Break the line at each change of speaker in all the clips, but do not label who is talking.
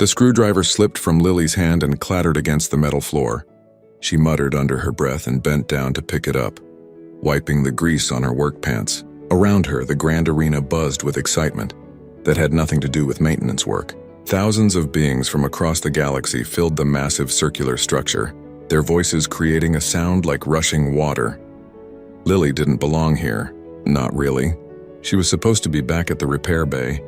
The screwdriver slipped from Lily's hand and clattered against the metal floor. She muttered under her breath and bent down to pick it up, wiping the grease on her work pants. Around her, the grand arena buzzed with excitement that had nothing to do with maintenance work. Thousands of beings from across the galaxy filled the massive circular structure, their voices creating a sound like rushing water. Lily didn't belong here. Not really. She was supposed to be back at the repair bay,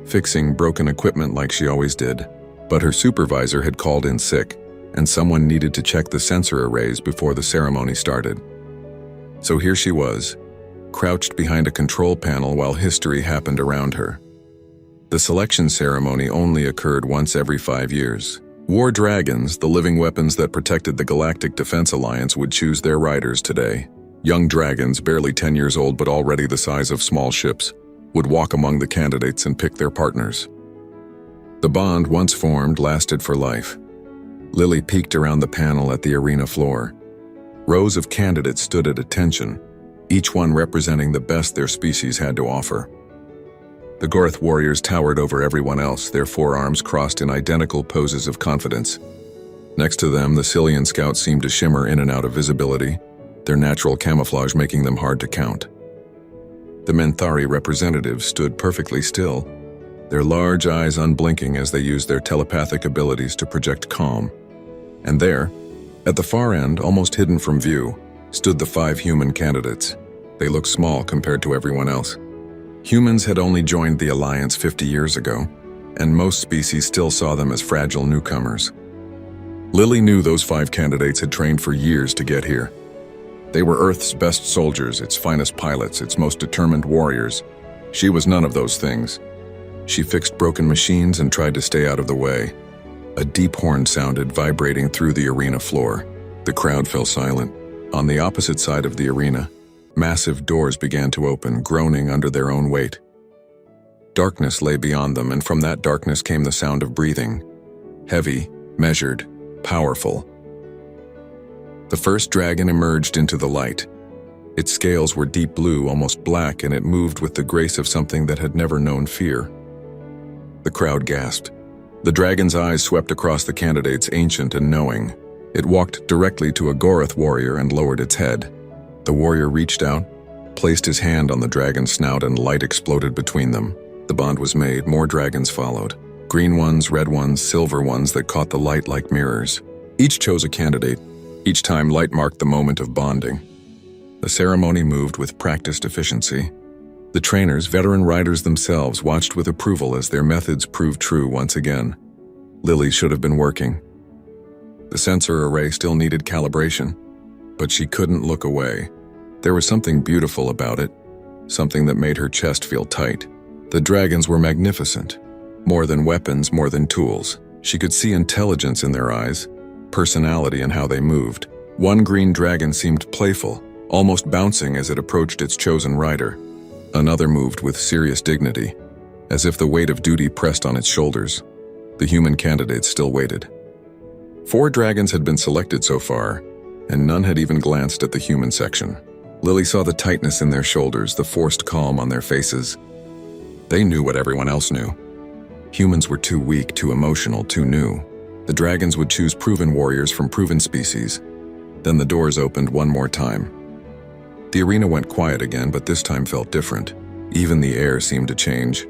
fixing broken equipment like she always did. But her supervisor had called in sick, and someone needed to check the sensor arrays before the ceremony started. So here she was, crouched behind a control panel while history happened around her. The selection ceremony only occurred once every 5 years. War dragons, the living weapons that protected the Galactic Defense Alliance, would choose their riders today. Young dragons, barely 10 years old but already the size of small ships, would walk among the candidates and pick their partners. The bond, once formed, lasted for life. Lily peeked around the panel at the arena floor. Rows of candidates stood at attention, each one representing the best their species had to offer. The Gorth warriors towered over everyone else, their forearms crossed in identical poses of confidence. Next to them, the Cillian scouts seemed to shimmer in and out of visibility, their natural camouflage making them hard to count. The Menthari representatives stood perfectly still, their large eyes unblinking as they used their telepathic abilities to project calm. And there, at the far end, almost hidden from view, stood the 5 human candidates. They looked small compared to everyone else. Humans had only joined the Alliance 50 years ago, and most species still saw them as fragile newcomers. Lily knew those 5 candidates had trained for years to get here. They were Earth's best soldiers, its finest pilots, its most determined warriors. She was none of those things. She fixed broken machines and tried to stay out of the way. A deep horn sounded, vibrating through the arena floor. The crowd fell silent. On the opposite side of the arena, massive doors began to open, groaning under their own weight. Darkness lay beyond them, and from that darkness came the sound of breathing. Heavy, measured, powerful. The first dragon emerged into the light. Its scales were deep blue, almost black, and it moved with the grace of something that had never known fear. The crowd gasped. The dragon's eyes swept across the candidates, ancient and knowing. It walked directly to a Gorth warrior and lowered its head. The warrior reached out, placed his hand on the dragon's snout, and light exploded between them. The bond was made. More dragons followed. Green ones, red ones, silver ones that caught the light like mirrors. Each chose a candidate. Each time, light marked the moment of bonding. The ceremony moved with practiced efficiency. The trainers, veteran riders themselves, watched with approval as their methods proved true once again. Lily should have been working. The sensor array still needed calibration, but she couldn't look away. There was something beautiful about it, something that made her chest feel tight. The dragons were magnificent. More than weapons, more than tools. She could see intelligence in their eyes, personality in how they moved. One green dragon seemed playful, almost bouncing as it approached its chosen rider. Another moved with serious dignity, as if the weight of duty pressed on its shoulders. The human candidates still waited. 4 dragons had been selected so far, and none had even glanced at the human section. Lily saw the tightness in their shoulders, the forced calm on their faces. They knew what everyone else knew. Humans were too weak, too emotional, too new. The dragons would choose proven warriors from proven species. Then the doors opened one more time. The arena went quiet again, but this time felt different. Even the air seemed to change.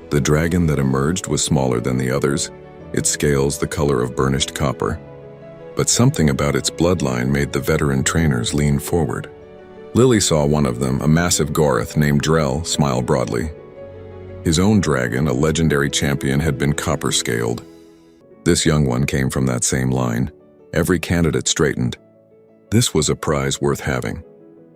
The dragon that emerged was smaller than the others, its scales the color of burnished copper. But something about its bloodline made the veteran trainers lean forward. Lily saw one of them, a massive Gorth named Drell, smile broadly. His own dragon, a legendary champion, had been copper-scaled. This young one came from that same line. Every candidate straightened. This was a prize worth having.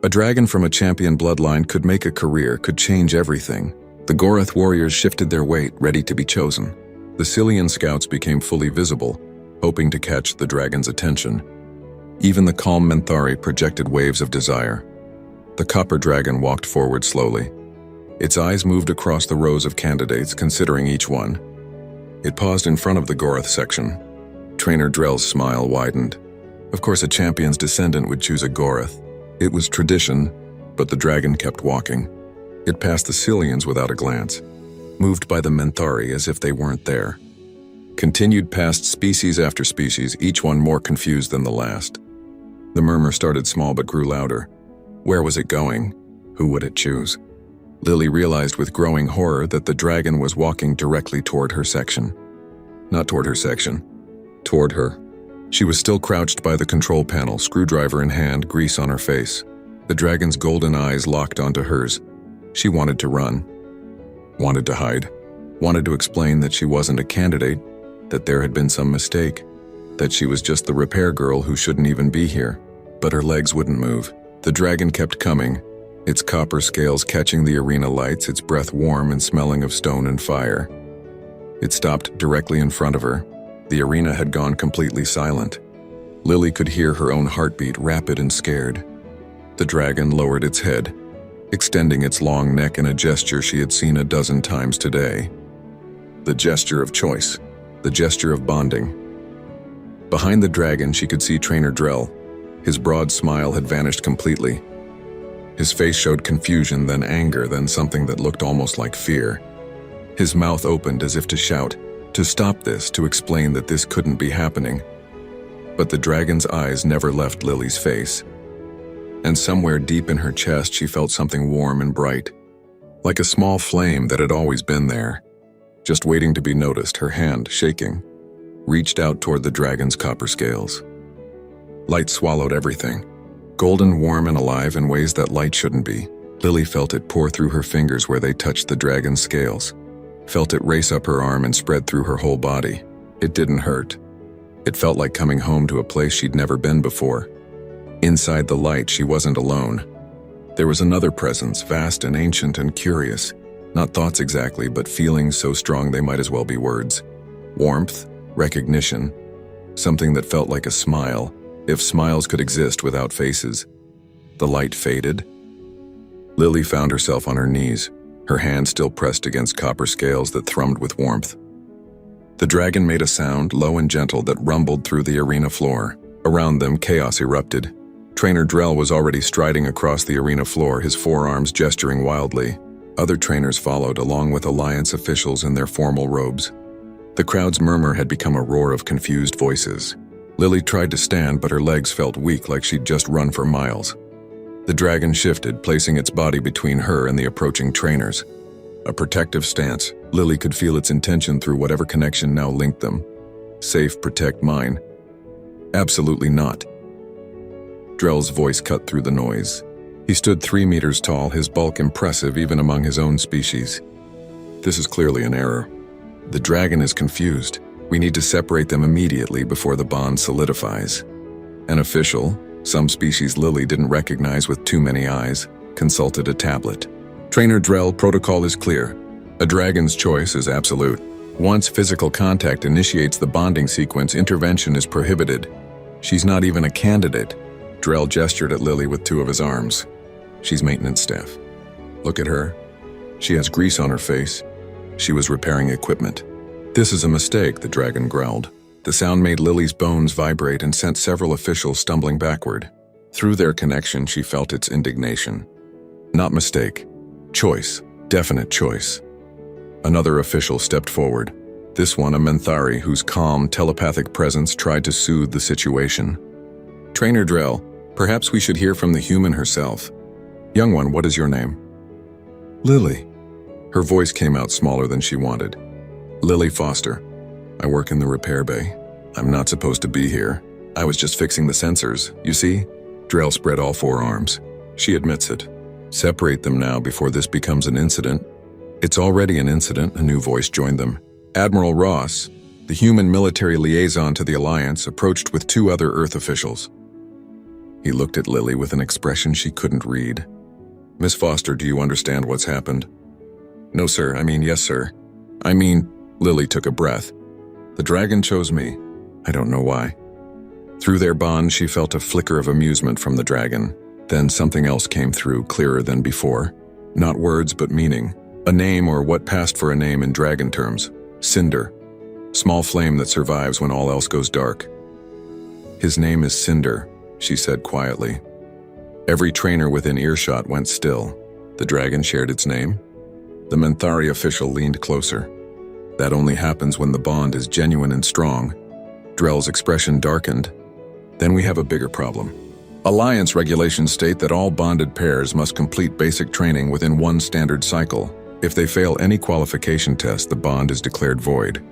A dragon from a champion bloodline could make a career, could change everything. The Gorth warriors shifted their weight, ready to be chosen. The Cillian scouts became fully visible, hoping to catch the dragon's attention. Even the calm Menthari projected waves of desire. The copper dragon walked forward slowly. Its eyes moved across the rows of candidates, considering each one. It paused in front of the Gorth section. Trainer Drell's smile widened. Of course, a champion's descendant would choose a Gorth. It was tradition, but the dragon kept walking. It passed the Cillians without a glance, moved by the Menthari as if they weren't there. continued past species after species, each one more confused than the last. The murmur started small but grew louder. Where was it going? Who would it choose? Lily realized with growing horror that the dragon was walking directly toward her section. Not toward her section. Toward her. She was still crouched by the control panel, screwdriver in hand, grease on her face. The dragon's golden eyes locked onto hers. She wanted to run. Wanted to hide. Wanted to explain that she wasn't a candidate, that there had been some mistake, that she was just the repair girl who shouldn't even be here. But her legs wouldn't move. The dragon kept coming, its copper scales catching the arena lights, its breath warm and smelling of stone and fire. It stopped directly in front of her. The arena had gone completely silent. Lily could hear her own heartbeat, rapid and scared. The dragon lowered its head, extending its long neck in a gesture she had seen a dozen times today. The gesture of choice, the gesture of bonding. Behind the dragon, she could see Trainer Drell. His broad smile had vanished completely. His face showed confusion, then anger, then something that looked almost like fear. His mouth opened as if to shout, to stop this, to explain that this couldn't be happening. But the dragon's eyes never left Lily's face. And somewhere deep in her chest, she felt something warm and bright, like a small flame that had always been there, just waiting to be noticed. Her hand, shaking, reached out toward the dragon's copper scales. Light swallowed everything, golden, warm, and alive in ways that light shouldn't be. Lily felt it pour through her fingers where they touched the dragon's scales, felt it race up her arm and spread through her whole body. It didn't hurt. It felt like coming home to a place she'd never been before. Inside the light, she wasn't alone. There was another presence, vast and ancient and curious. Not thoughts exactly, but feelings so strong they might as well be words. Warmth, recognition, something that felt like a smile, if smiles could exist without faces. The light faded. Lily found herself on her knees, her hand still pressed against copper scales that thrummed with warmth. The dragon made a sound, low and gentle, that rumbled through the arena floor. Around them, chaos erupted. Trainer Drell was already striding across the arena floor, his forearms gesturing wildly. Other trainers followed, along with Alliance officials in their formal robes. The crowd's murmur had become a roar of confused voices. Lily tried to stand, but her legs felt weak, like she'd just run for miles. The dragon shifted, placing its body between her and the approaching trainers. A protective stance. Lily could feel its intention through whatever connection now linked them. Safe, protect mine. Absolutely not. Drell's voice cut through the noise. He stood 3 meters tall, his bulk impressive even among his own species. This is clearly an error. The dragon is confused. We need to separate them immediately before the bond solidifies. An official, some species Lily didn't recognize with too many eyes, consulted a tablet. Trainer Drell, protocol is clear. A dragon's choice is absolute. Once physical contact initiates the bonding sequence, intervention is prohibited. She's not even a candidate. Drell gestured at Lily with 2 of his arms. She's maintenance staff. Look at her. She has grease on her face. She was repairing equipment. This is a mistake, the dragon growled. The sound made Lily's bones vibrate and sent several officials stumbling backward. Through their connection, she felt its indignation. Not mistake. Choice. Definite choice. Another official stepped forward. This one a Menthari whose calm, telepathic presence tried to soothe the situation. Trainer Drell, perhaps we should hear from the human herself. Young one, what is your name? Lily. Her voice came out smaller than she wanted. Lily Foster. I work in the repair bay. I'm not supposed to be here. I was just fixing the sensors, you see? Drell spread all 4 arms. She admits it. Separate them now before this becomes an incident. It's already an incident, a new voice joined them. Admiral Ross, the human military liaison to the Alliance, approached with 2 other Earth officials. He looked at Lily with an expression she couldn't read. Miss Foster, do you understand what's happened? No, sir. Yes, sir. Lily took a breath. The dragon chose me. I don't know why. Through their bond, she felt a flicker of amusement from the dragon. Then something else came through, clearer than before. Not words, but meaning. A name, or what passed for a name in dragon terms. Cinder. Small flame that survives when all else goes dark. His name is Cinder, she said quietly. Every trainer within earshot went still. The dragon shared its name. The Menthari official leaned closer. That only happens when the bond is genuine and strong. Drell's expression darkened. Then we have a bigger problem. Alliance regulations state that all bonded pairs must complete basic training within one standard cycle. If they fail any qualification test, the bond is declared void.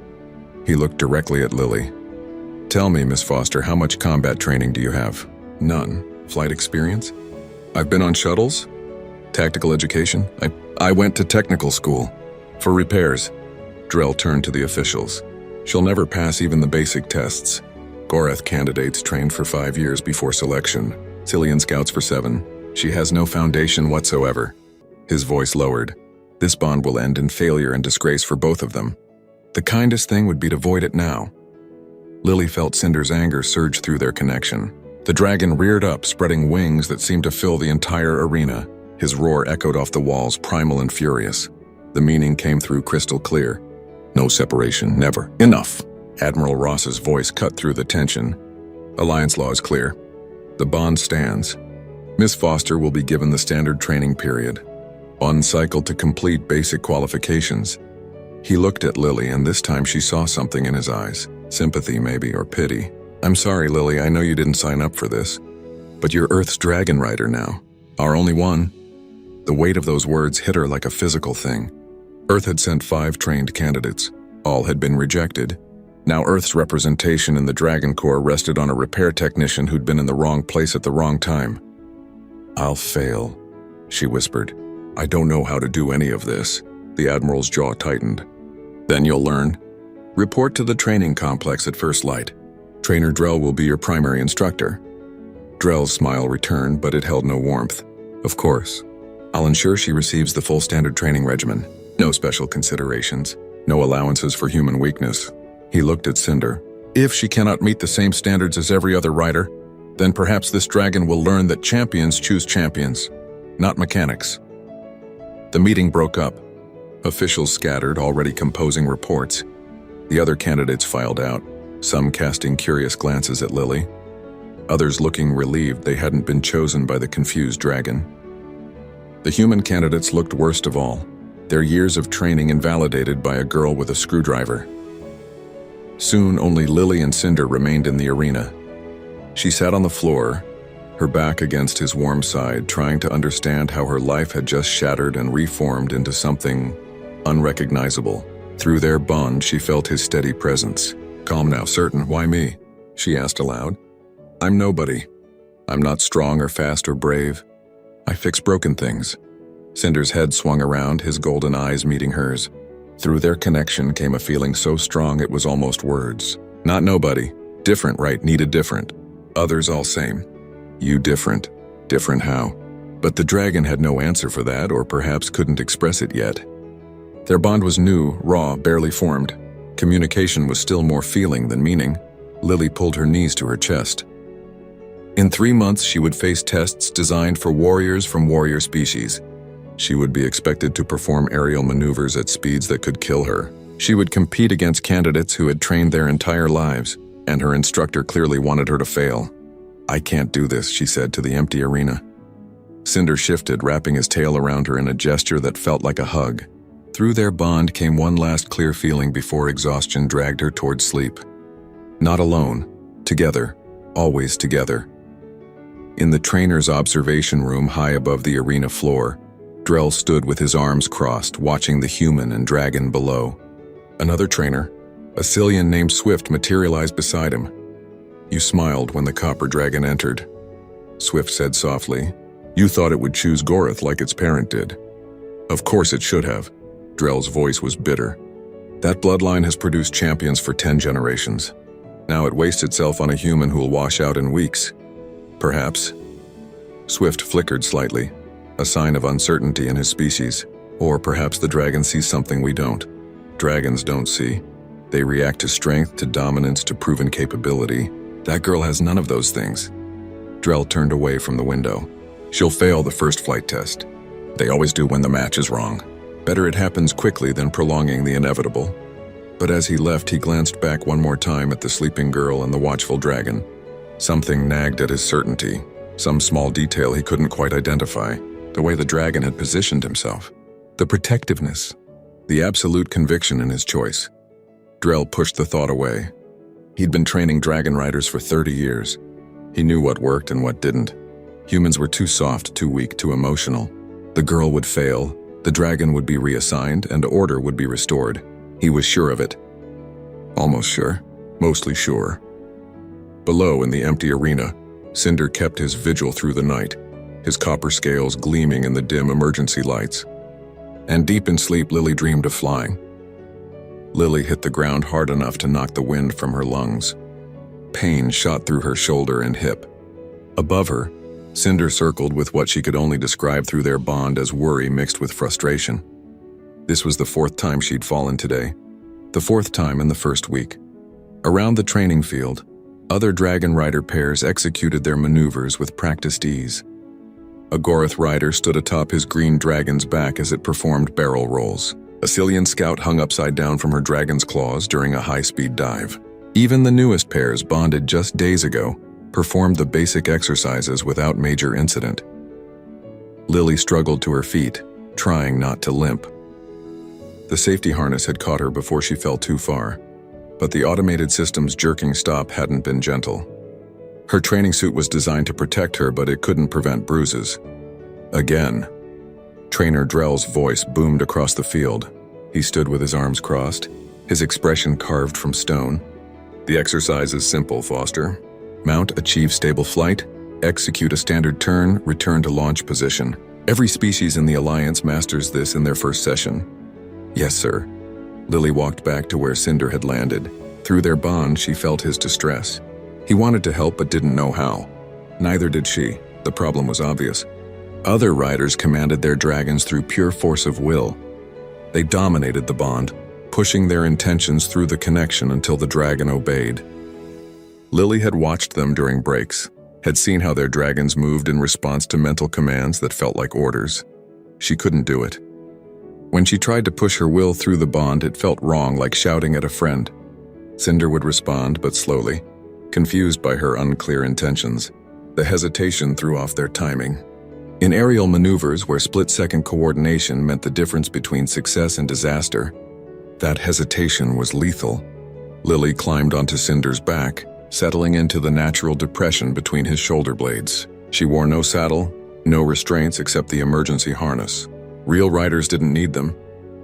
He looked directly at Lily. Tell me, Miss Foster, how much combat training do you have? None. Flight experience? I've been on shuttles. Tactical education? I went to technical school. For repairs. Drell turned to the officials. She'll never pass even the basic tests. Goreth candidates trained for 5 years before selection. Cillian scouts for 7. She has no foundation whatsoever. His voice lowered. This bond will end in failure and disgrace for both of them. The kindest thing would be to void it now. Lily felt Cinder's anger surge through their connection. The dragon reared up, spreading wings that seemed to fill the entire arena. His roar echoed off the walls, primal and furious. The meaning came through crystal clear. No separation, never. Enough! Admiral Ross's voice cut through the tension. Alliance law is clear. The bond stands. Miss Foster will be given the standard training period. One cycle to complete basic qualifications. He looked at Lily, and this time she saw something in his eyes. Sympathy, maybe, or pity. I'm sorry, Lily, I know you didn't sign up for this. But you're Earth's dragon rider now. Our only one. The weight of those words hit her like a physical thing. Earth had sent 5 trained candidates. All had been rejected. Now Earth's representation in the Dragon Corps rested on a repair technician who'd been in the wrong place at the wrong time. I'll fail, she whispered. I don't know how to do any of this. The Admiral's jaw tightened. Then you'll learn. Report to the training complex at first light. Trainer Drell will be your primary instructor. Drell's smile returned, but it held no warmth. Of course. I'll ensure she receives the full standard training regimen. No special considerations. No allowances for human weakness. He looked at Cinder. If she cannot meet the same standards as every other rider, then perhaps this dragon will learn that champions choose champions, not mechanics. The meeting broke up. Officials scattered, already composing reports. The other candidates filed out, some casting curious glances at Lily, others looking relieved they hadn't been chosen by the confused dragon. The human candidates looked worst of all, their years of training invalidated by a girl with a screwdriver. Soon, only Lily and Cinder remained in the arena. She sat on the floor, her back against his warm side, trying to understand how her life had just shattered and reformed into something unrecognizable. Through their bond, she felt his steady presence. Calm now, certain. Why me? She asked aloud. I'm nobody. I'm not strong or fast or brave. I fix broken things. Cinder's head swung around, his golden eyes meeting hers. Through their connection came a feeling so strong it was almost words. Not nobody. Different, right? Needed different. Others all same. You different. Different how? But the dragon had no answer for that, or perhaps couldn't express it yet. Their bond was new, raw, barely formed. Communication was still more feeling than meaning. Lily pulled her knees to her chest. In 3 months, she would face tests designed for warriors from warrior species. She would be expected to perform aerial maneuvers at speeds that could kill her. She would compete against candidates who had trained their entire lives, and her instructor clearly wanted her to fail. I can't do this, she said to the empty arena. Cinder shifted, wrapping his tail around her in a gesture that felt like a hug. Through their bond came one last clear feeling before exhaustion dragged her towards sleep. Not alone. Together. Always together. In the trainer's observation room high above the arena floor, Drell stood with his arms crossed, watching the human and dragon below. Another trainer, a Cillian named Swift, materialized beside him. You smiled when the copper dragon entered. Swift said softly, You thought it would choose Goreth like its parent did. Of course it should have. Drell's voice was bitter. That bloodline has produced champions for 10 generations. Now it wastes itself on a human who'll wash out in weeks. Perhaps. Swift flickered slightly, a sign of uncertainty in his species. Or perhaps the dragon sees something we don't. Dragons don't see. They react to strength, to dominance, to proven capability. That girl has none of those things. Drell turned away from the window. She'll fail the first flight test. They always do when the match is wrong. Better it happens quickly than prolonging the inevitable. But as he left, he glanced back one more time at the sleeping girl and the watchful dragon. Something nagged at his certainty, some small detail he couldn't quite identify, the way the dragon had positioned himself. The protectiveness. the absolute conviction in his choice. Drell pushed the thought away. He'd been training dragon riders for 30 years. He knew what worked and what didn't. Humans were too soft, too weak, too emotional. The girl would fail, the dragon would be reassigned, and order would be restored. He was sure of it. Almost sure. Mostly sure. Below, in the empty arena, Cinder kept his vigil through the night, his copper scales gleaming in the dim emergency lights. And deep in sleep, Lily dreamed of flying. Lily hit the ground hard enough to knock the wind from her lungs. Pain shot through her shoulder and hip. Above her, Cinder circled with what she could only describe through their bond as worry mixed with frustration. This was the 4th time she'd fallen today, the 4th time in the first week. Around the training field, other dragon rider pairs executed their maneuvers with practiced ease. A Goroth rider stood atop his green dragon's back as it performed barrel rolls. A Cillian scout hung upside down from her dragon's claws during a high-speed dive. Even the newest pairs, bonded just days ago, performed the basic exercises without major incident. Lily struggled to her feet, trying not to limp. The safety harness had caught her before she fell too far, but the automated system's jerking stop hadn't been gentle. Her training suit was designed to protect her, but it couldn't prevent bruises. Again. Trainer Drell's voice boomed across the field. He stood with his arms crossed, his expression carved from stone. The exercise is simple, Foster. Mount, achieve stable flight, execute a standard turn, return to launch position. Every species in the Alliance masters this in their first session. Yes, sir. Lily walked back to where Cinder had landed. Through their bond, she felt his distress. He wanted to help but didn't know how. Neither did she. The problem was obvious. Other riders commanded their dragons through pure force of will. They dominated the bond, pushing their intentions through the connection until the dragon obeyed. Lily had watched them during breaks, had seen how their dragons moved in response to mental commands that felt like orders. She couldn't do it. When she tried to push her will through the bond, it felt wrong, like shouting at a friend. Cinder would respond, but slowly, confused by her unclear intentions. The hesitation threw off their timing. In aerial maneuvers where split-second coordination meant the difference between success and disaster, that hesitation was lethal. Lily climbed onto Cinder's back, settling into the natural depression between his shoulder blades. She wore no saddle, no restraints except the emergency harness. Real riders didn't need them.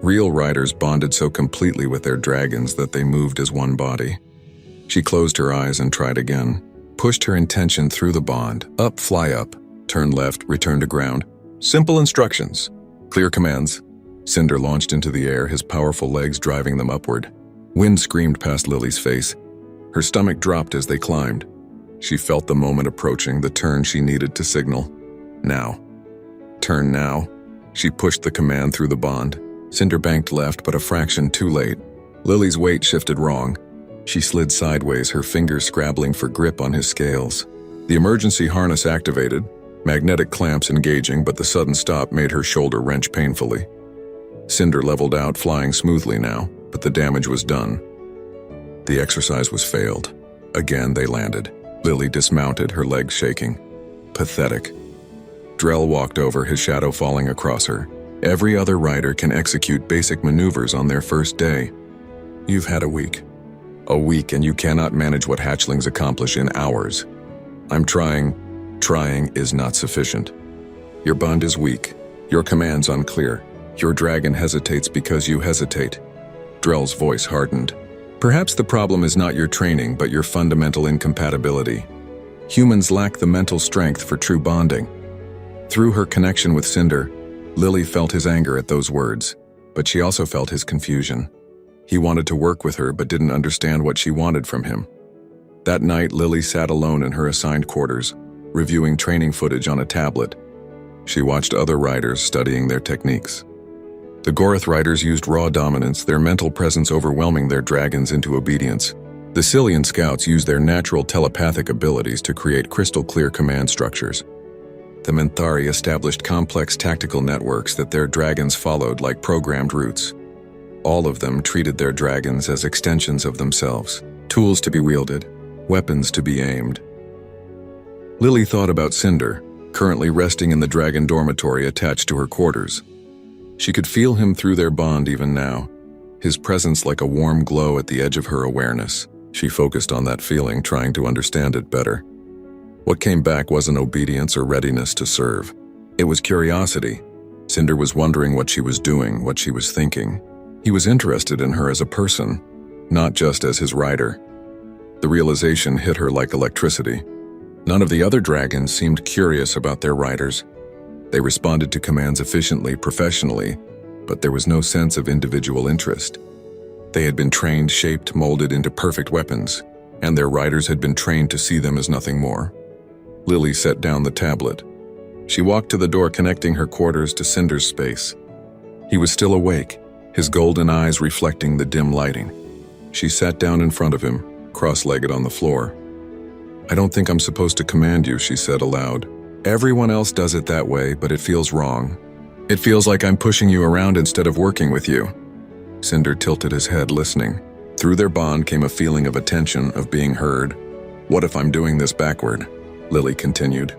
Real riders bonded so completely with their dragons that they moved as one body. She closed her eyes and tried again, pushed her intention through the bond. Up, fly up. Turn left, return to ground. Simple instructions. Clear commands. Cinder launched into the air, his powerful legs driving them upward. Wind screamed past Lily's face. Her stomach dropped as they climbed. She felt the moment approaching, the turn she needed to signal. Now. Turn now. She pushed the command through the bond. Cinder banked left, but a fraction too late. Lily's weight shifted wrong. She slid sideways, her fingers scrabbling for grip on his scales. The emergency harness activated, magnetic clamps engaging, but the sudden stop made her shoulder wrench painfully. Cinder leveled out, flying smoothly now, but the damage was done. The exercise was failed. Again they landed. Lily dismounted, her legs shaking. Pathetic. Drell walked over, his shadow falling across her. Every other rider can execute basic maneuvers on their first day. You've had a week. A week, and you cannot manage what hatchlings accomplish in hours. I'm trying. Trying is not sufficient. Your bond is weak. Your command's unclear. Your dragon hesitates because you hesitate. Drell's voice hardened. Perhaps the problem is not your training, but your fundamental incompatibility. Humans lack the mental strength for true bonding. Through her connection with Cinder, Lily felt his anger at those words, but she also felt his confusion. He wanted to work with her, but didn't understand what she wanted from him. That night, Lily sat alone in her assigned quarters, reviewing training footage on a tablet. She watched other riders studying their techniques. The Goroth riders used raw dominance, their mental presence overwhelming their dragons into obedience. The Cillian scouts used their natural telepathic abilities to create crystal-clear command structures. The Menthari established complex tactical networks that their dragons followed like programmed routes. All of them treated their dragons as extensions of themselves, tools to be wielded, weapons to be aimed. Lily thought about Cinder, currently resting in the dragon dormitory attached to her quarters. She could feel him through their bond even now, his presence like a warm glow at the edge of her awareness. She focused on that feeling, trying to understand it better. What came back wasn't obedience or readiness to serve. It was curiosity. Cinder was wondering what she was doing, what she was thinking. He was interested in her as a person, not just as his rider. The realization hit her like electricity. None of the other dragons seemed curious about their riders. They responded to commands efficiently, professionally, but there was no sense of individual interest. They had been trained, shaped, molded into perfect weapons, and their riders had been trained to see them as nothing more. Lily set down the tablet. She walked to the door connecting her quarters to Cinder's space. He was still awake, his golden eyes reflecting the dim lighting. She sat down in front of him, cross-legged on the floor. "I don't think I'm supposed to command you," she said aloud. "Everyone else does it that way, but it feels wrong. It feels like I'm pushing you around instead of working with you." Cinder tilted his head, listening. Through their bond came a feeling of attention, of being heard. "What if I'm doing this backward?" Lily continued.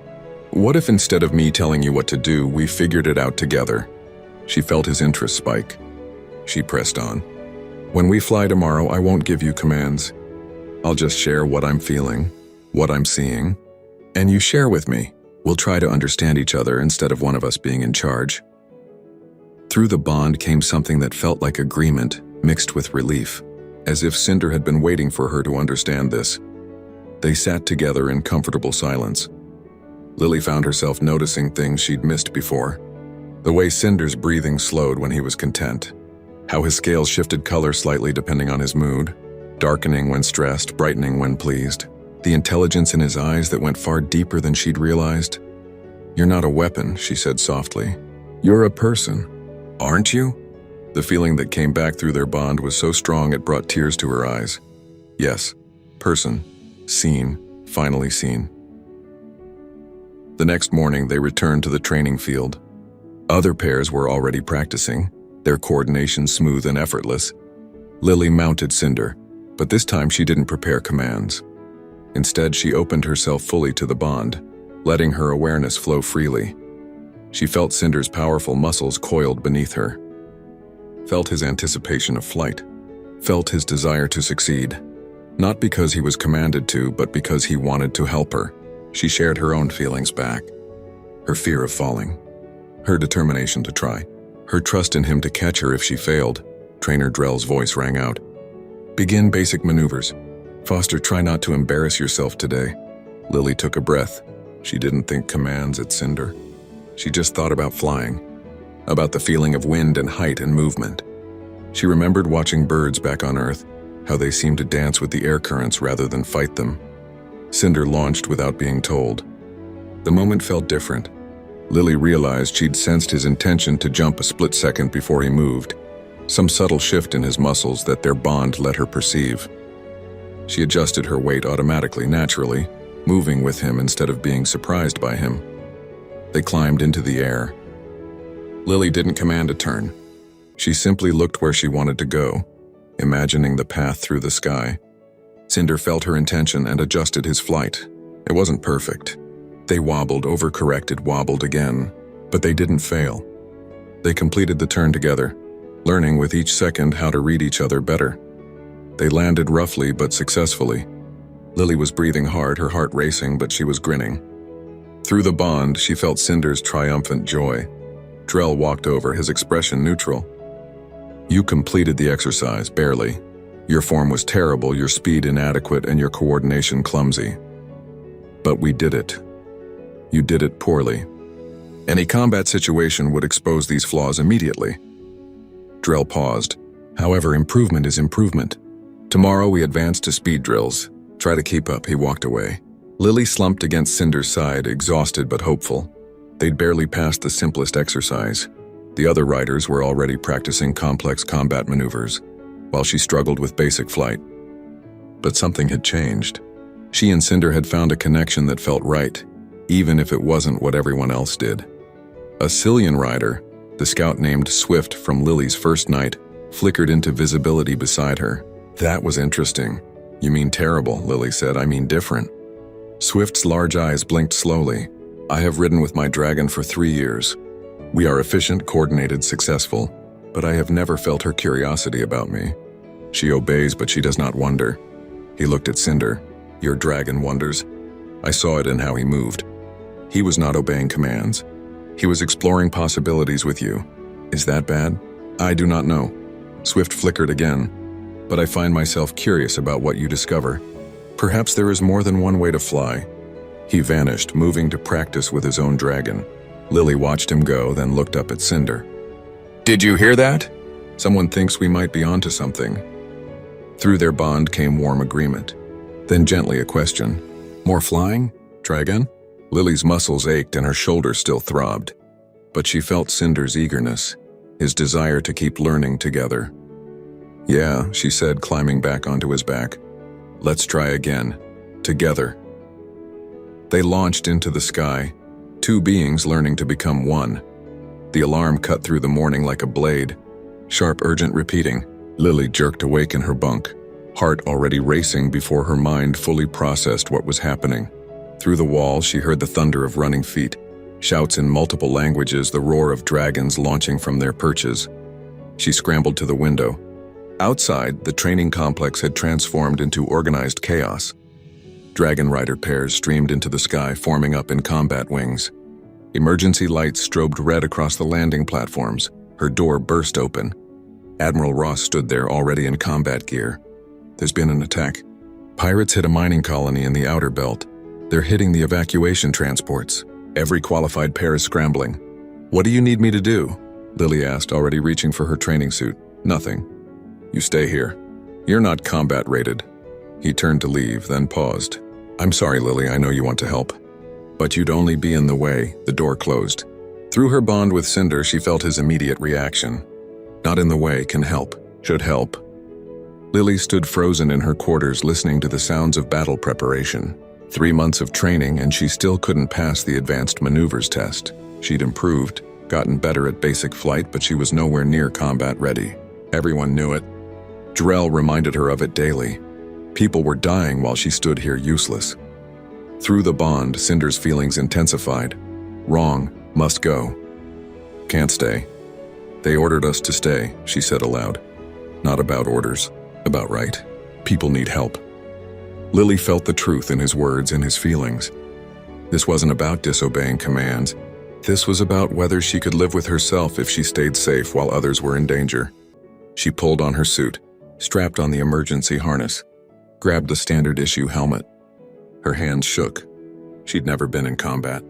"What if instead of me telling you what to do, we figured it out together?" She felt his interest spike. She pressed on. "When we fly tomorrow, I won't give you commands. I'll just share what I'm feeling, what I'm seeing, and you share with me. We'll try to understand each other instead of one of us being in charge." Through the bond came something that felt like agreement, mixed with relief, as if Cinder had been waiting for her to understand this. They sat together in comfortable silence. Lily found herself noticing things she'd missed before. The way Cinder's breathing slowed when he was content. How his scales shifted color slightly depending on his mood, darkening when stressed, brightening when pleased. The intelligence in his eyes that went far deeper than she'd realized. "You're not a weapon," she said softly. "You're a person, aren't you?" The feeling that came back through their bond was so strong it brought tears to her eyes. Yes, person, seen, finally seen. The next morning they returned to the training field. Other pairs were already practicing, their coordination smooth and effortless. Lily mounted Cinder, but this time she didn't prepare commands. Instead, she opened herself fully to the bond, letting her awareness flow freely. She felt Cinder's powerful muscles coiled beneath her, felt his anticipation of flight, felt his desire to succeed. Not because he was commanded to, but because he wanted to help her. She shared her own feelings back. Her fear of falling, her determination to try, her trust in him to catch her if she failed. Trainer Drell's voice rang out. "Begin basic maneuvers. Foster, try not to embarrass yourself today." Lily took a breath. She didn't think commands at Cinder. She just thought about flying, about the feeling of wind and height and movement. She remembered watching birds back on Earth, how they seemed to dance with the air currents rather than fight them. Cinder launched without being told. The moment felt different. Lily realized she'd sensed his intention to jump a split second before he moved, some subtle shift in his muscles that their bond let her perceive. She adjusted her weight automatically, naturally, moving with him instead of being surprised by him. They climbed into the air. Lily didn't command a turn. She simply looked where she wanted to go, imagining the path through the sky. Cinder felt her intention and adjusted his flight. It wasn't perfect. They wobbled, overcorrected, wobbled again, but they didn't fail. They completed the turn together, learning with each second how to read each other better. They landed roughly but successfully. Lily was breathing hard, her heart racing, but she was grinning. Through the bond, she felt Cinder's triumphant joy. Drell walked over, his expression neutral. "You completed the exercise, barely. Your form was terrible, your speed inadequate, and your coordination clumsy. But we did it. You did it poorly. Any combat situation would expose these flaws immediately." Drell paused. "However, improvement is improvement. Tomorrow we advance to speed drills. Try to keep up." He walked away. Lily slumped against Cinder's side, exhausted but hopeful. They'd barely passed the simplest exercise. The other riders were already practicing complex combat maneuvers, while she struggled with basic flight. But something had changed. She and Cinder had found a connection that felt right, even if it wasn't what everyone else did. A Cillian rider, the scout named Swift from Lily's first night, flickered into visibility beside her. "That was interesting." "You mean terrible," Lily said. "I mean different." Swift's large eyes blinked slowly. "I have ridden with my dragon for 3 years. We are efficient, coordinated, successful, but I have never felt her curiosity about me. She obeys, but she does not wonder. He looked at Cinder. Your dragon wonders. I saw it in how he moved. He was not obeying commands. He was exploring possibilities with you. Is that bad? I do not know. Swift flickered again. But I find myself curious about what you discover. Perhaps there is more than one way to fly. He vanished, moving to practice with his own dragon. Lily watched him go, then looked up at Cinder. Did you hear that? Someone thinks we might be onto something. Through their bond came warm agreement. Then gently a question. More flying? Try again? Lily's muscles ached and her shoulders still throbbed. But she felt Cinder's eagerness, his desire to keep learning together. Yeah, she said, climbing back onto his back. Let's try again. Together. They launched into the sky, two beings learning to become one. The alarm cut through the morning like a blade. Sharp, urgent repeating. Lily jerked awake in her bunk, heart already racing before her mind fully processed what was happening. Through the wall, she heard the thunder of running feet, shouts in multiple languages, the roar of dragons launching from their perches. She scrambled to the window. Outside, the training complex had transformed into organized chaos. Dragon rider pairs streamed into the sky, forming up in combat wings. Emergency lights strobed red across the landing platforms. Her door burst open. Admiral Ross stood there, already in combat gear. There's been an attack. Pirates hit a mining colony in the outer belt. They're hitting the evacuation transports. Every qualified pair is scrambling. What do you need me to do? Lily asked, already reaching for her training suit. Nothing. You stay here. You're not combat rated. He turned to leave, then paused. I'm sorry, Lily, I know you want to help. But you'd only be in the way. The door closed. Through her bond with Cinder, she felt his immediate reaction. Not in the way, can help, should help. Lily stood frozen in her quarters, listening to the sounds of battle preparation. 3 months of training, and she still couldn't pass the advanced maneuvers test. She'd improved, gotten better at basic flight, but she was nowhere near combat ready. Everyone knew it. Drell reminded her of it daily. People were dying while she stood here useless. Through the bond, Cinder's feelings intensified. Wrong, must go. Can't stay. They ordered us to stay, she said aloud. Not about orders, about right. People need help. Lily felt the truth in his words and his feelings. This wasn't about disobeying commands. This was about whether she could live with herself if she stayed safe while others were in danger. She pulled on her suit, strapped on the emergency harness, grabbed the standard issue helmet. Her hands shook. She'd never been in combat.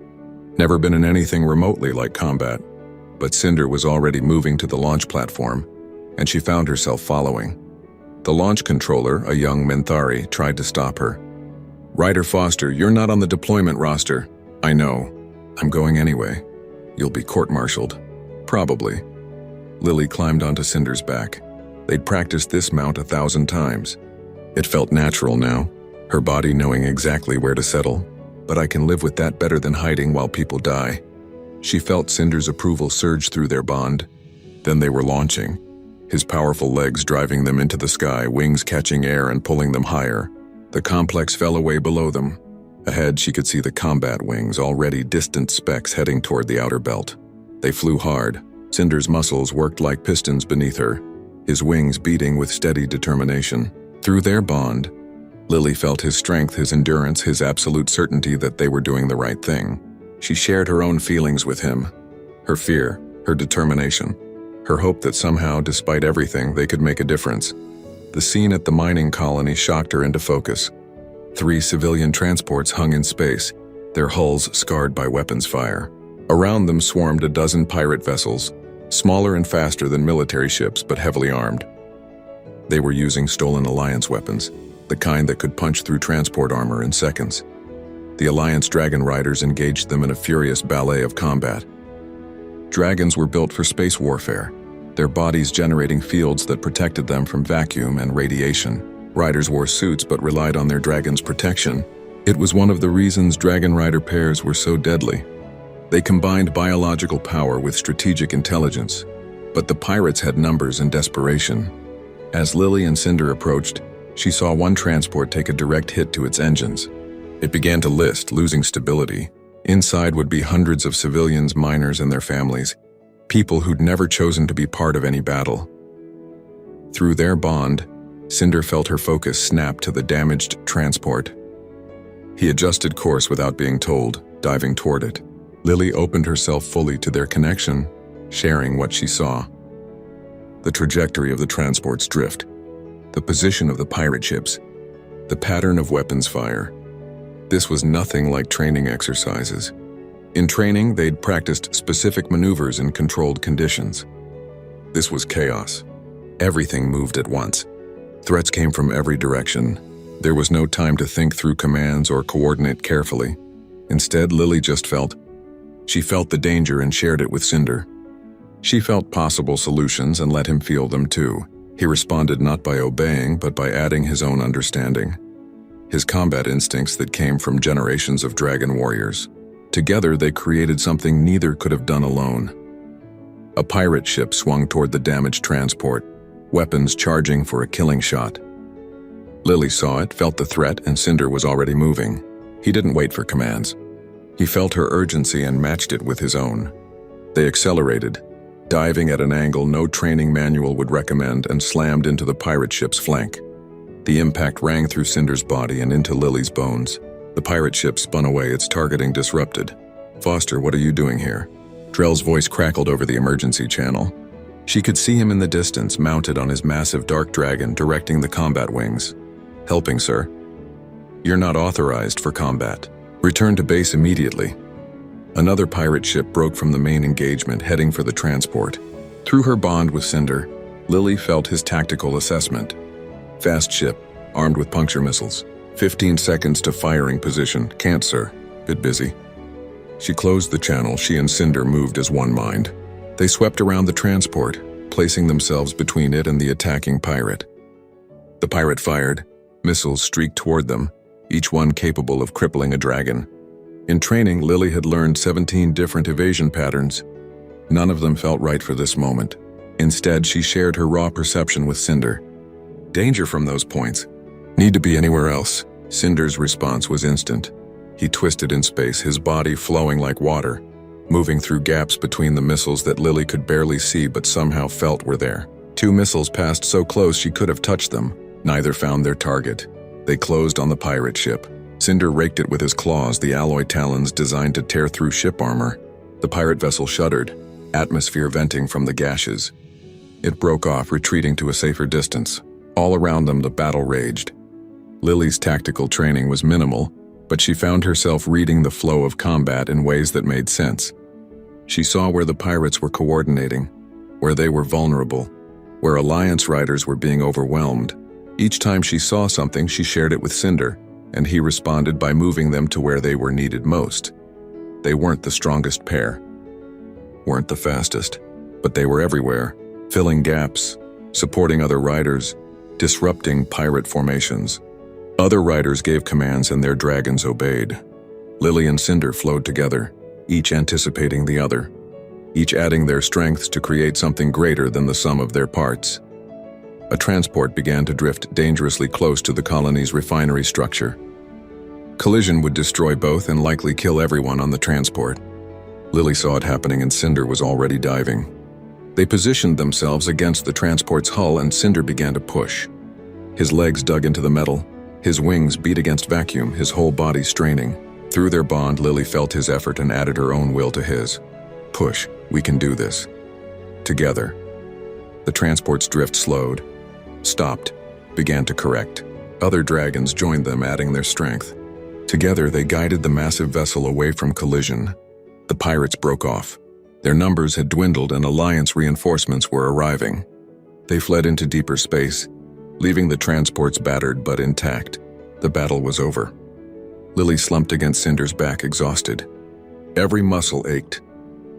Never been in anything remotely like combat. But Cinder was already moving to the launch platform, and she found herself following. The launch controller, a young Minthari, tried to stop her. Ryder Foster, you're not on the deployment roster. I know. I'm going anyway. You'll be court-martialed. Probably. Lily climbed onto Cinder's back. They'd practiced this mount 1,000 times. It felt natural now, her body knowing exactly where to settle. But I can live with that better than hiding while people die. She felt Cinder's approval surge through their bond. Then they were launching, his powerful legs driving them into the sky, wings catching air and pulling them higher. The complex fell away below them. Ahead, she could see the combat wings, already distant specks heading toward the outer belt. They flew hard. Cinder's muscles worked like pistons beneath her, his wings beating with steady determination. Through their bond, Lily felt his strength, his endurance, his absolute certainty that they were doing the right thing. She shared her own feelings with him, her fear, her determination, her hope that somehow, despite everything, they could make a difference. The scene at the mining colony shocked her into focus. 3 civilian transports hung in space, their hulls scarred by weapons fire. Around them swarmed a dozen pirate vessels, smaller and faster than military ships but heavily armed. They were using stolen Alliance weapons, the kind that could punch through transport armor in seconds. The Alliance dragon riders engaged them in a furious ballet of combat. Dragons were built for space warfare, their bodies generating fields that protected them from vacuum and radiation. Riders wore suits but relied on their dragon's protection. It was one of the reasons dragon rider pairs were so deadly. They combined biological power with strategic intelligence, but the pirates had numbers and desperation. As Lily and Cinder approached, she saw one transport take a direct hit to its engines. It began to list, losing stability. Inside would be hundreds of civilians, miners, and their families, people who'd never chosen to be part of any battle. Through their bond, Cinder felt her focus snap to the damaged transport. He adjusted course without being told, diving toward it. Lily opened herself fully to their connection, sharing what she saw. The trajectory of the transport's drift, the position of the pirate ships, the pattern of weapons fire. This was nothing like training exercises. In training, they'd practiced specific maneuvers in controlled conditions. This was chaos. Everything moved at once. Threats came from every direction. There was no time to think through commands or coordinate carefully. Instead, Lily just felt. She felt the danger and shared it with Cinder. She felt possible solutions and let him feel them too. He responded not by obeying, but by adding his own understanding. His combat instincts that came from generations of dragon warriors. Together, they created something neither could have done alone. A pirate ship swung toward the damaged transport, weapons charging for a killing shot. Lily saw it, felt the threat, and Cinder was already moving. He didn't wait for commands. He felt her urgency and matched it with his own. They accelerated, diving at an angle no training manual would recommend, and slammed into the pirate ship's flank. The impact rang through Cinder's body and into Lily's bones. The pirate ship spun away, its targeting disrupted. "Foster, what are you doing here?" Drell's voice crackled over the emergency channel. She could see him in the distance, mounted on his massive dark dragon, directing the combat wings. "Helping, sir." "You're not authorized for combat. Return to base immediately." Another pirate ship broke from the main engagement, heading for the transport. Through her bond with Cinder, Lily felt his tactical assessment. "Fast ship, armed with puncture missiles. 15 seconds to firing position. Can't, sir. Bit busy." She closed the channel. She and Cinder moved as one mind. They swept around the transport, placing themselves between it and the attacking pirate. The pirate fired. Missiles streaked toward them, each one capable of crippling a dragon. In training, Lily had learned 17 different evasion patterns. None of them felt right for this moment. Instead, she shared her raw perception with Cinder. "Danger from those points. Need to be anywhere else." Cinder's response was instant. He twisted in space, his body flowing like water, moving through gaps between the missiles that Lily could barely see but somehow felt were there. 2 missiles passed so close she could have touched them. Neither found their target. They closed on the pirate ship. Cinder raked it with his claws, the alloy talons designed to tear through ship armor. The pirate vessel shuddered, atmosphere venting from the gashes. It broke off, retreating to a safer distance. All around them, the battle raged. Lily's tactical training was minimal, but she found herself reading the flow of combat in ways that made sense. She saw where the pirates were coordinating, where they were vulnerable, where Alliance riders were being overwhelmed. Each time she saw something, she shared it with Cinder, and he responded by moving them to where they were needed most. They weren't the strongest pair, weren't the fastest, but they were everywhere, filling gaps, supporting other riders, disrupting pirate formations. Other riders gave commands and their dragons obeyed. Lily and Cinder flowed together, each anticipating the other, each adding their strengths to create something greater than the sum of their parts. A transport began to drift dangerously close to the colony's refinery structure. Collision would destroy both and likely kill everyone on the transport. Lily saw it happening and Cinder was already diving. They positioned themselves against the transport's hull and Cinder began to push. His legs dug into the metal, his wings beat against vacuum, his whole body straining. Through their bond, Lily felt his effort and added her own will to his. "Push, we can do this." Together. The transport's drift slowed, stopped, began to correct. Other dragons joined them, adding their strength. Together, they guided the massive vessel away from collision. The pirates broke off. Their numbers had dwindled and Alliance reinforcements were arriving. They fled into deeper space, leaving the transports battered but intact. The battle was over. Lily slumped against Cinder's back, exhausted. Every muscle ached.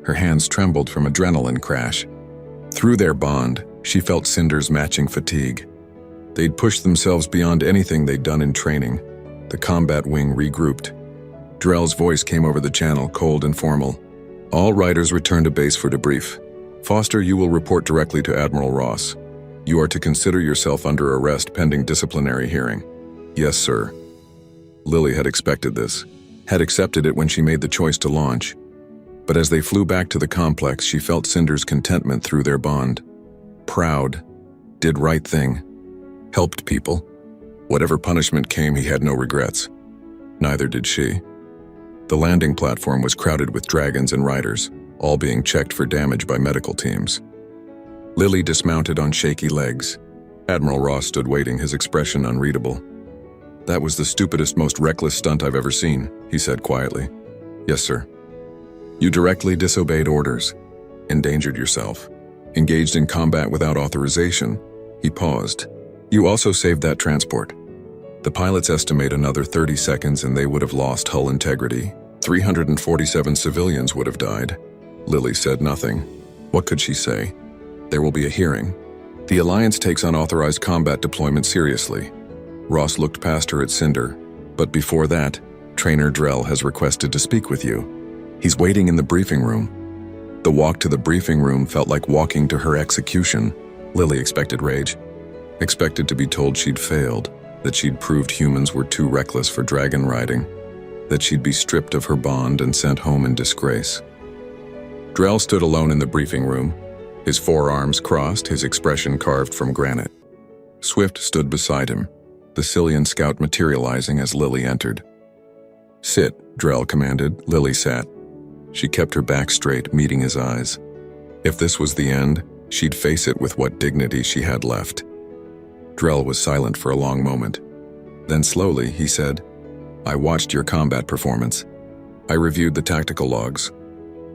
Her hands trembled from adrenaline crash. Through their bond, she felt Cinder's matching fatigue. They'd pushed themselves beyond anything they'd done in training. The combat wing regrouped. Drell's voice came over the channel, cold and formal. "All riders return to base for debrief. Foster, you will report directly to Admiral Ross. You are to consider yourself under arrest pending disciplinary hearing." "Yes, sir." Lily had expected this, had accepted it when she made the choice to launch. But as they flew back to the complex, she felt Cinder's contentment through their bond. Proud, did right thing, helped people. Whatever punishment came, he had no regrets. Neither did she. The landing platform was crowded with dragons and riders, all being checked for damage by medical teams. Lily dismounted on shaky legs. Admiral Ross stood waiting, his expression unreadable. "That was the stupidest, most reckless stunt I've ever seen," he said quietly. "Yes, sir." "You directly disobeyed orders, endangered yourself, engaged in combat without authorization." He paused. "You also saved that transport. The pilots estimate another 30 seconds and they would have lost hull integrity. 347 civilians would have died." Lily said nothing. What could she say? There will be a hearing. The Alliance takes unauthorized combat deployment seriously. Ross looked past her at Cinder. "But before that, Trainer Drell has requested to speak with you. He's waiting in the briefing room." The walk to the briefing room felt like walking to her execution. Lily expected rage. Expected to be told she'd failed, that she'd proved humans were too reckless for dragon riding, that she'd be stripped of her bond and sent home in disgrace. Drell stood alone in the briefing room, his forearms crossed, his expression carved from granite. Swift stood beside him, the Cillian scout materializing as Lily entered. "Sit," Drell commanded. Lily sat. She kept her back straight, meeting his eyes. If this was the end, she'd face it with what dignity she had left. Drell was silent for a long moment. Then slowly, he said, "I watched your combat performance. I reviewed the tactical logs.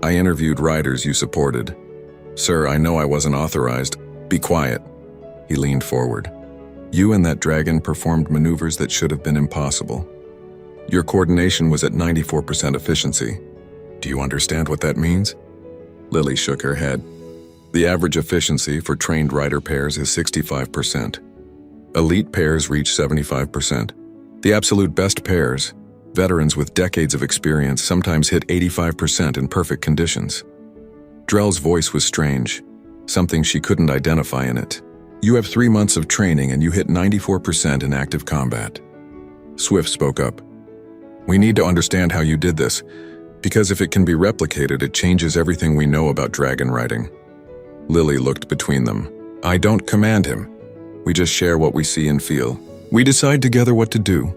I interviewed riders you supported. Sir, I know I wasn't authorized." "Be quiet." He leaned forward. "You and that dragon performed maneuvers that should have been impossible. Your coordination was at 94% efficiency. Do you understand what that means?" Lily shook her head. "The average efficiency for trained rider pairs is 65%. Elite pairs reach 75%. The absolute best pairs, veterans with decades of experience, sometimes hit 85% in perfect conditions." Drell's voice was strange, something she couldn't identify in it. "You have 3 months of training and you hit 94% in active combat." Swift spoke up. "We need to understand how you did this, because if it can be replicated, it changes everything we know about dragon riding." Lily looked between them. "I don't command him. We just share what we see and feel. We decide together what to do."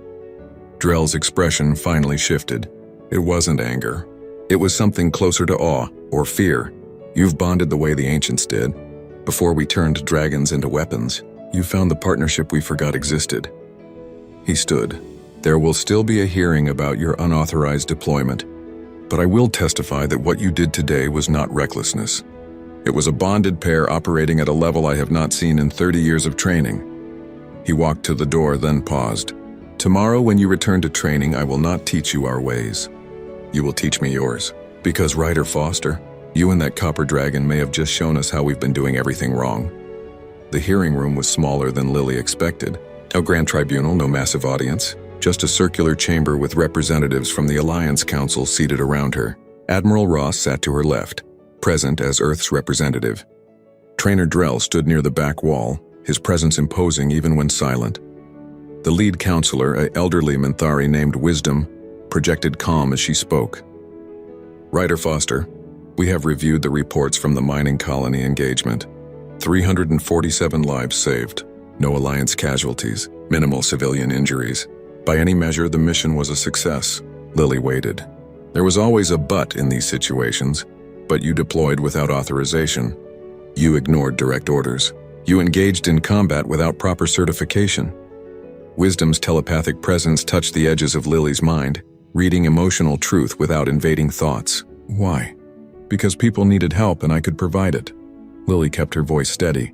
Drell's expression finally shifted. It wasn't anger. It was something closer to awe or fear. "You've bonded the way the ancients did. Before we turned dragons into weapons, you found the partnership we forgot existed." He stood. "There will still be a hearing about your unauthorized deployment, but I will testify that what you did today was not recklessness. It was a bonded pair operating at a level I have not seen in 30 years of training." He walked to the door, then paused. "Tomorrow when you return to training, I will not teach you our ways. You will teach me yours. Because Ryder Foster, you and that copper dragon may have just shown us how we've been doing everything wrong." The hearing room was smaller than Lily expected. No grand tribunal, no massive audience, just a circular chamber with representatives from the Alliance Council seated around her. Admiral Ross sat to her left, present as Earth's representative. Trainer Drell stood near the back wall, his presence imposing even when silent. The lead counselor, an elderly Minthari named Wisdom, projected calm as she spoke. "Ryder Foster, we have reviewed the reports from the mining colony engagement. 347 lives saved, no Alliance casualties, minimal civilian injuries. By any measure, the mission was a success." Lily waited. "There was always a but in these situations, but you deployed without authorization. You ignored direct orders. You engaged in combat without proper certification." Wisdom's telepathic presence touched the edges of Lily's mind, reading emotional truth without invading thoughts. "Why?" "Because people needed help and I could provide it." Lily kept her voice steady.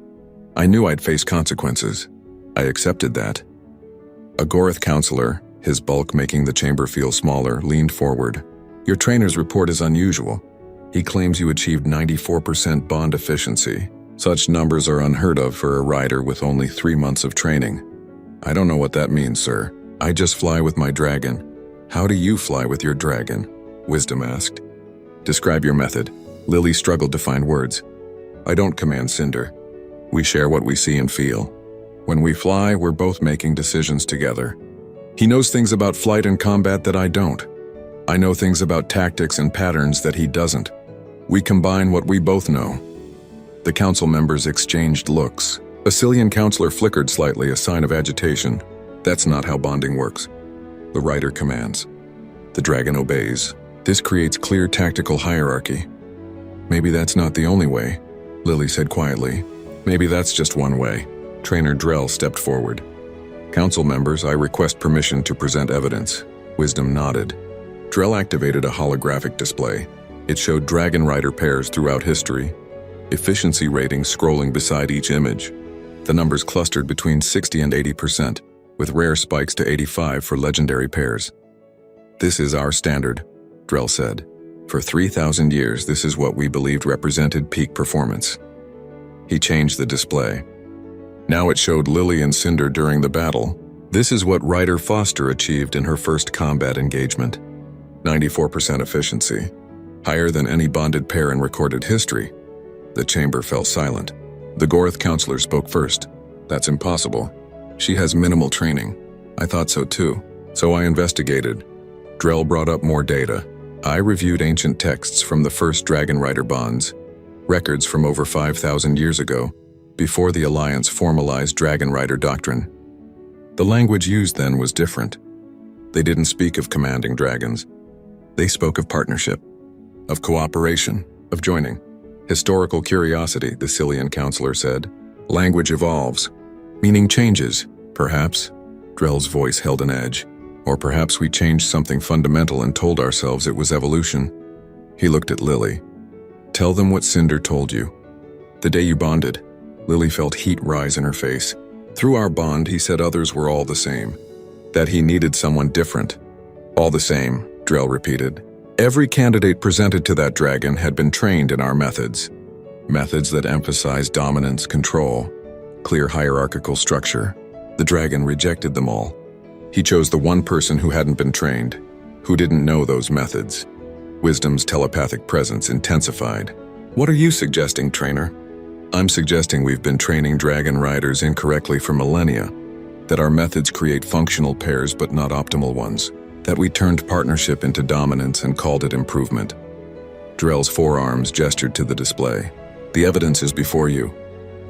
"I knew I'd face consequences. I accepted that." A Gorath counselor, his bulk making the chamber feel smaller, leaned forward. "Your trainer's report is unusual. He claims you achieved 94% bond efficiency. Such numbers are unheard of for a rider with only 3 months of training." "I don't know what that means, sir. I just fly with my dragon." "How do you fly with your dragon?" Wisdom asked. "Describe your method." Lily struggled to find words. "I don't command Cinder. We share what we see and feel. When we fly, we're both making decisions together. He knows things about flight and combat that I don't. I know things about tactics and patterns that he doesn't. We combine what we both know." The council members exchanged looks. A Cillian counselor flickered slightly, a sign of agitation. "That's not how bonding works." The writer commands. The dragon obeys. This creates clear tactical hierarchy. "Maybe that's not the only way," Lily said quietly. "Maybe that's just one way." Trainer Drell stepped forward. "Council members, I request permission to present evidence." Wisdom nodded. Drell activated a holographic display. It showed dragon rider pairs throughout history, efficiency ratings scrolling beside each image. The numbers clustered between 60 and 80%, with rare spikes to 85 for legendary pairs. "This is our standard," Drell said. "For 3,000 years, this is what we believed represented peak performance." He changed the display. Now it showed Lily and Cinder during the battle. This is what Ryder Foster achieved in her first combat engagement. 94% efficiency, higher than any bonded pair in recorded history. The chamber fell silent. The Gorath counselor spoke first. "That's impossible. She has minimal training." "I thought so too. So I investigated." Drell brought up more data. "I reviewed ancient texts from the first Dragon Rider bonds, records from over 5,000 years ago, before the Alliance formalized Dragon Rider doctrine. The language used then was different. They didn't speak of commanding dragons. They spoke of partnership, of cooperation, of joining. Historical curiosity, the Cillian counselor said. Language evolves. Meaning changes, perhaps." Drell's voice held an edge. "Or perhaps we changed something fundamental and told ourselves it was evolution." He looked at Lily. "Tell them what Cinder told you. The day you bonded." Lily felt heat rise in her face. "Through our bond, he said others were all the same. That he needed someone different." "All the same," Drell repeated. "Every candidate presented to that dragon had been trained in our methods. Methods that emphasize dominance, control, clear hierarchical structure. The dragon rejected them all. He chose the one person who hadn't been trained, who didn't know those methods." Wisdom's telepathic presence intensified. "What are you suggesting, trainer?" "I'm suggesting we've been training dragon riders incorrectly for millennia, that our methods create functional pairs but not optimal ones, that we turned partnership into dominance and called it improvement." Drell's forearms gestured to the display. "The evidence is before you.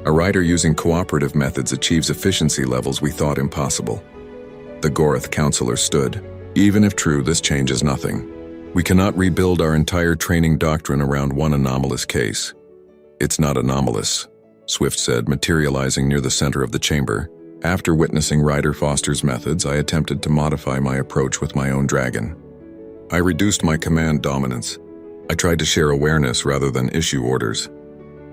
A rider using cooperative methods achieves efficiency levels we thought impossible." The Gorath counselor stood. "Even if true, this changes nothing. We cannot rebuild our entire training doctrine around one anomalous case." "It's not anomalous," Swift said, materializing near the center of the chamber. "After witnessing Ryder Foster's methods, I attempted to modify my approach with my own dragon. I reduced my command dominance. I tried to share awareness rather than issue orders."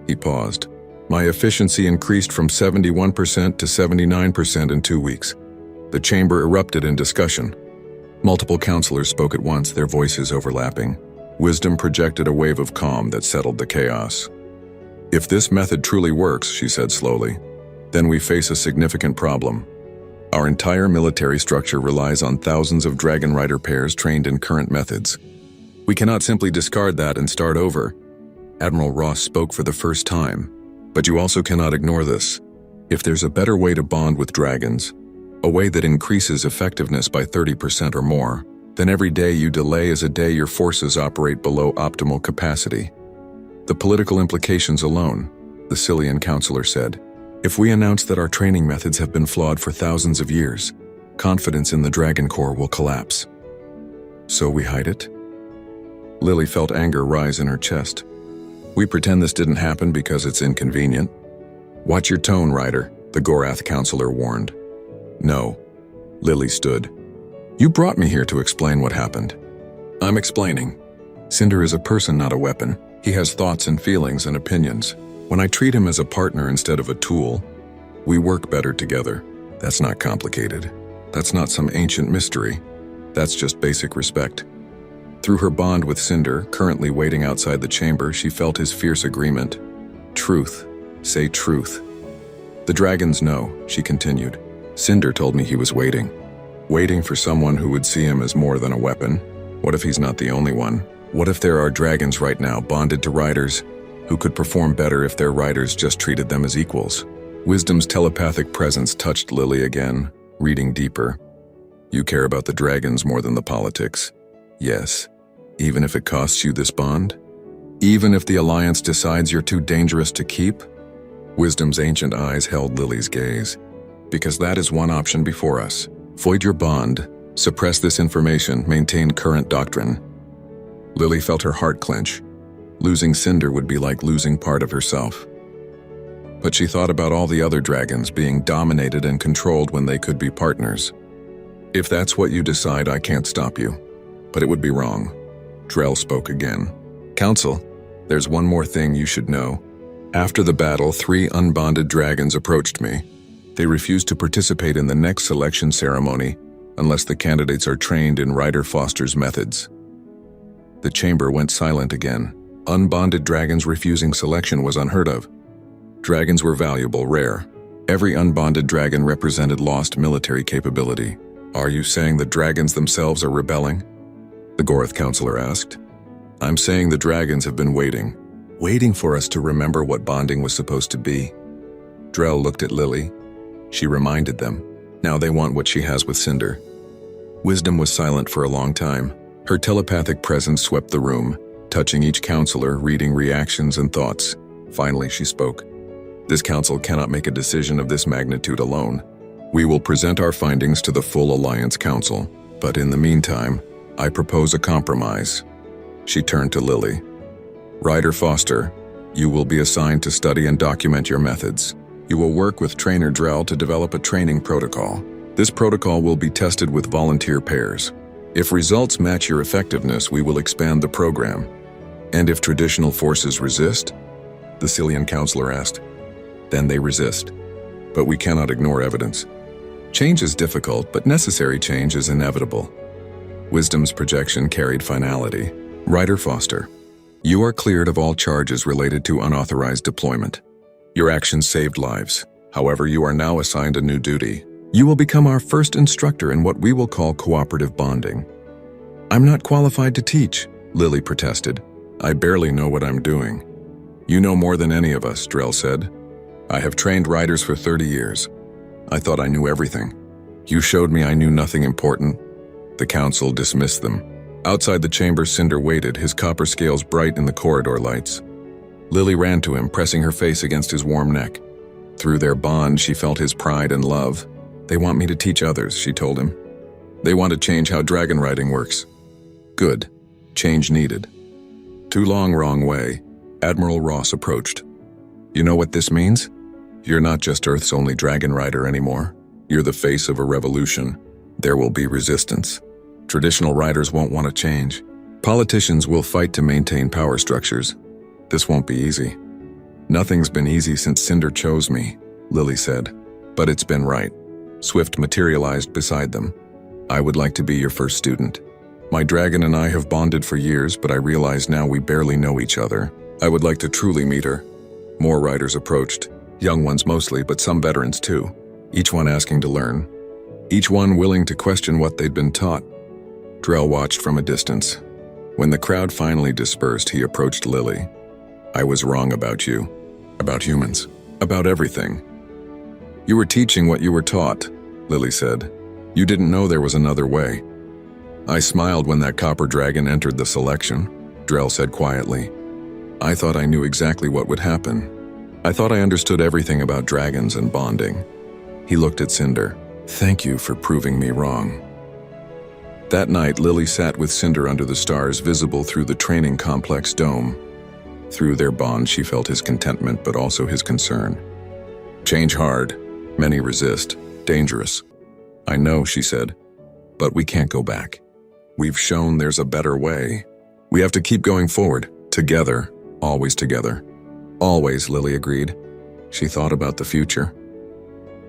He paused. "My efficiency increased from 71% to 79% in 2 weeks." The chamber erupted in discussion. Multiple counselors spoke at once, their voices overlapping. Wisdom projected a wave of calm that settled the chaos. "If this method truly works," she said slowly, "then we face a significant problem. Our entire military structure relies on thousands of dragon rider pairs trained in current methods. We cannot simply discard that and start over." Admiral Ross spoke for the first time. "But you also cannot ignore this. If there's a better way to bond with dragons, a way that increases effectiveness by 30% or more, then every day you delay is a day your forces operate below optimal capacity. The political implications alone," the Cillian counselor said. "If we announce that our training methods have been flawed for thousands of years, confidence in the Dragon Corps will collapse." "So we hide it?" Lily felt anger rise in her chest. "We pretend this didn't happen because it's inconvenient." "Watch your tone, Ryder," the Gorath counselor warned. "No." Lily stood. "You brought me here to explain what happened." "I'm explaining. Cinder is a person, not a weapon. He has thoughts and feelings and opinions. When I treat him as a partner instead of a tool, we work better together. That's not complicated. That's not some ancient mystery. That's just basic respect." Through her bond with Cinder, currently waiting outside the chamber, she felt his fierce agreement. "Truth. Say truth." "The dragons know," she continued. "Cinder told me he was waiting. Waiting for someone who would see him as more than a weapon. What if he's not the only one? What if there are dragons right now bonded to riders who could perform better if their riders just treated them as equals?" Wisdom's telepathic presence touched Lily again, reading deeper. "You care about the dragons more than the politics. Yes, even if it costs you this bond? Even if the Alliance decides you're too dangerous to keep? Wisdom's ancient eyes held Lily's gaze. Because that is one option before us. Void your bond, suppress this information, maintain current doctrine. Lily felt her heart clench. Losing Cinder would be like losing part of herself. But she thought about all the other dragons being dominated and controlled when they could be partners. If that's what you decide, I can't stop you. But it would be wrong. Drell spoke again. Council, there's one more thing you should know. After the battle, 3 unbonded dragons approached me. They refused to participate in the next selection ceremony unless the candidates are trained in Ryder Foster's methods. The chamber went silent again. Unbonded dragons refusing selection was unheard of. Dragons were valuable, rare. Every unbonded dragon represented lost military capability. Are you saying the dragons themselves are rebelling? The Goroth counselor asked. I'm saying the dragons have been waiting for us to remember what bonding was supposed to be. Drell looked at Lily. She reminded them. Now they want what she has with Cinder. Wisdom was silent for a long time. Her telepathic presence swept the room, touching each counselor, reading reactions and thoughts. Finally, she spoke. This council cannot make a decision of this magnitude alone. We will present our findings to the full Alliance Council, but in the meantime, I propose a compromise. She turned to Lily. Ryder Foster, you will be assigned to study and document your methods. You will work with Trainer Drell to develop a training protocol. This protocol will be tested with volunteer pairs. If results match your effectiveness, we will expand the program. And if traditional forces resist? The Cillian counselor asked. Then they resist. But we cannot ignore evidence. Change is difficult, but necessary change is inevitable. Wisdom's projection carried finality. Ryder Foster, you are cleared of all charges related to unauthorized deployment. Your actions saved lives. However, you are now assigned a new duty. You will become our first instructor in what we will call cooperative bonding. I'm not qualified to teach, Lily protested. I barely know what I'm doing. You know more than any of us, Drell said. I have trained riders for 30 years. I thought I knew everything. You showed me I knew nothing important. The council dismissed them. Outside the chamber, Cinder waited, his copper scales bright in the corridor lights. Lily ran to him, pressing her face against his warm neck. Through their bond, she felt his pride and love. They want me to teach others, she told him. They want to change how dragon riding works. Good. Change needed. Too long, wrong way. Admiral Ross approached. You know what this means? You're not just Earth's only dragon rider anymore. You're the face of a revolution. There will be resistance. Traditional riders won't want to change. Politicians will fight to maintain power structures. This won't be easy. Nothing's been easy since Cinder chose me, Lily said. But it's been right. Swift materialized beside them. I would like to be your first student. My dragon and I have bonded for years, but I realize now we barely know each other. I would like to truly meet her. More riders approached. Young ones mostly, but some veterans too. Each one asking to learn. Each one willing to question what they'd been taught. Drell watched from a distance. When the crowd finally dispersed, he approached Lily. I was wrong about you. About humans. About everything. You were teaching what you were taught, Lily said. You didn't know there was another way. I smiled when that copper dragon entered the selection, Drell said quietly. I thought I knew exactly what would happen. I thought I understood everything about dragons and bonding. He looked at Cinder. Thank you for proving me wrong. That night, Lily sat with Cinder under the stars visible through the training complex dome. Through their bond, she felt his contentment, but also his concern. Change hard. Many resist. Dangerous. I know, she said, but we can't go back. We've shown there's a better way. We have to keep going forward. Together. Always together. Always, Lily agreed. She thought about the future.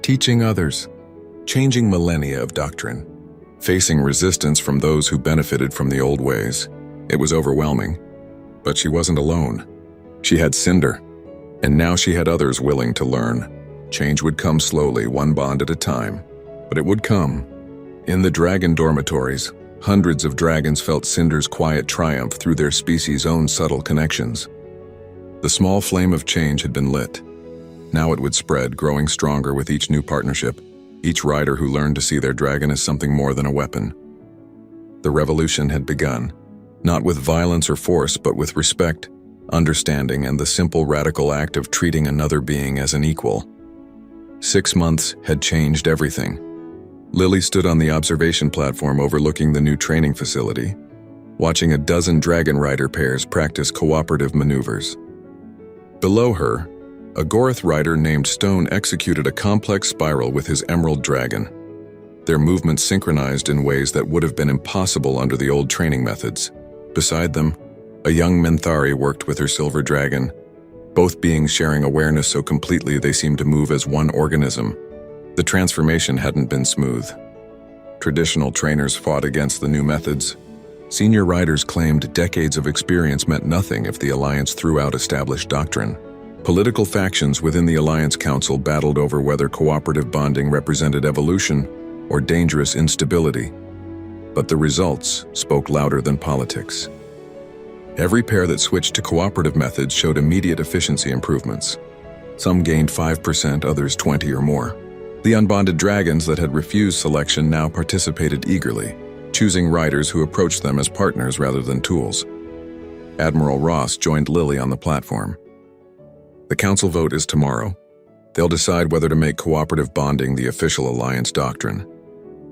Teaching others. Changing millennia of doctrine. Facing resistance from those who benefited from the old ways. It was overwhelming. But she wasn't alone. She had Cinder. And now she had others willing to learn. Change would come slowly, one bond at a time. But it would come. In the dragon dormitories, hundreds of dragons felt Cinder's quiet triumph through their species' own subtle connections. The small flame of change had been lit. Now it would spread, growing stronger with each new partnership, each rider who learned to see their dragon as something more than a weapon. The revolution had begun, not with violence or force, but with respect, understanding, and the simple radical act of treating another being as an equal. 6 months had changed everything. Lily stood on the observation platform overlooking the new training facility, watching a dozen dragon rider pairs practice cooperative maneuvers. Below her, a Goroth rider named Stone executed a complex spiral with his emerald dragon. Their movements synchronized in ways that would have been impossible under the old training methods. Beside them, a young Menthari worked with her silver dragon, both beings sharing awareness so completely they seemed to move as one organism. The transformation hadn't been smooth. Traditional trainers fought against the new methods. Senior riders claimed decades of experience meant nothing if the Alliance threw out established doctrine. Political factions within the Alliance Council battled over whether cooperative bonding represented evolution or dangerous instability. But the results spoke louder than politics. Every pair that switched to cooperative methods showed immediate efficiency improvements. Some gained 5%, others 20 or more. The unbonded dragons that had refused selection now participated eagerly, choosing riders who approached them as partners rather than tools. Admiral Ross joined Lily on the platform. The council vote is tomorrow. They'll decide whether to make cooperative bonding the official Alliance doctrine.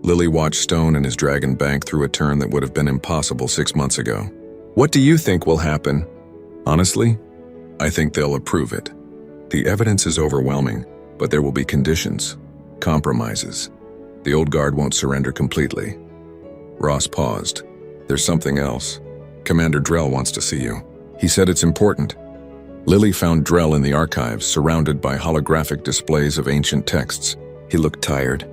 Lily watched Stone and his dragon bank through a turn that would have been impossible 6 months ago. What do you think will happen? Honestly, I think they'll approve it. The evidence is overwhelming, but there will be conditions, compromises. The old guard won't surrender completely. Ross paused. There's something else. Commander Drell wants to see you. He said it's important. Lily found Drell in the archives, surrounded by holographic displays of ancient texts. He looked tired,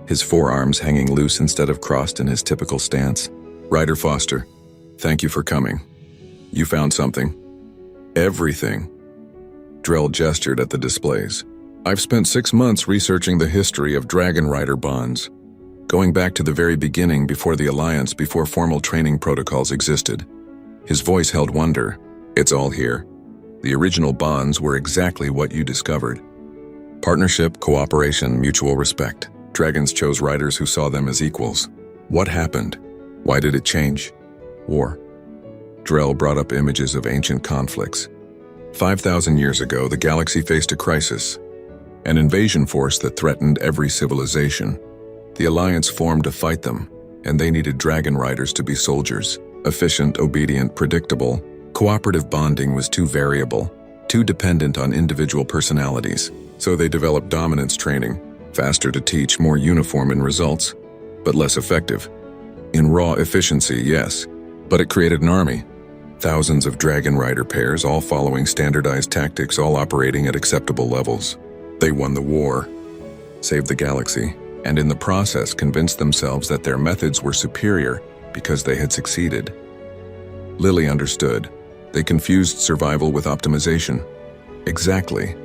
his forearms hanging loose instead of crossed in his typical stance. Ryder Foster, thank you for coming. You found something. Everything. Drell gestured at the displays. I've spent 6 months researching the history of Dragon Rider bonds, going back to the very beginning before the Alliance, before formal training protocols existed. His voice held wonder. It's all here. The original bonds were exactly what you discovered. Partnership, cooperation, mutual respect. Dragons chose riders who saw them as equals. What happened? Why did it change? War. Drell brought up images of ancient conflicts. 5,000 years ago, the galaxy faced a crisis, an invasion force that threatened every civilization. The Alliance formed to fight them, and they needed dragon riders to be soldiers. Efficient, obedient, predictable. Cooperative bonding was too variable, too dependent on individual personalities. So they developed dominance training, faster to teach, more uniform in results, but less effective. In raw efficiency, yes, but it created an army. Thousands of dragon rider pairs, all following standardized tactics, all operating at acceptable levels. They won the war, saved the galaxy, and in the process convinced themselves that their methods were superior because they had succeeded. Lily understood. They confused survival with optimization. Exactly.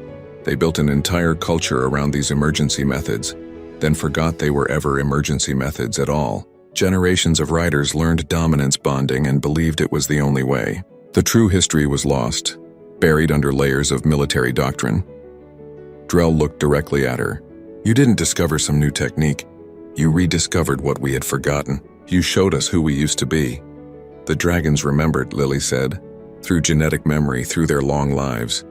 They built an entire culture around these emergency methods, then forgot they were ever emergency methods at all. Generations of riders learned dominance bonding and believed it was the only way. The true history was lost, buried under layers of military doctrine. Drell looked directly at her. You didn't discover some new technique. You rediscovered what we had forgotten. You showed us who we used to be. The dragons remembered, Lily said, through genetic memory, through their long lives.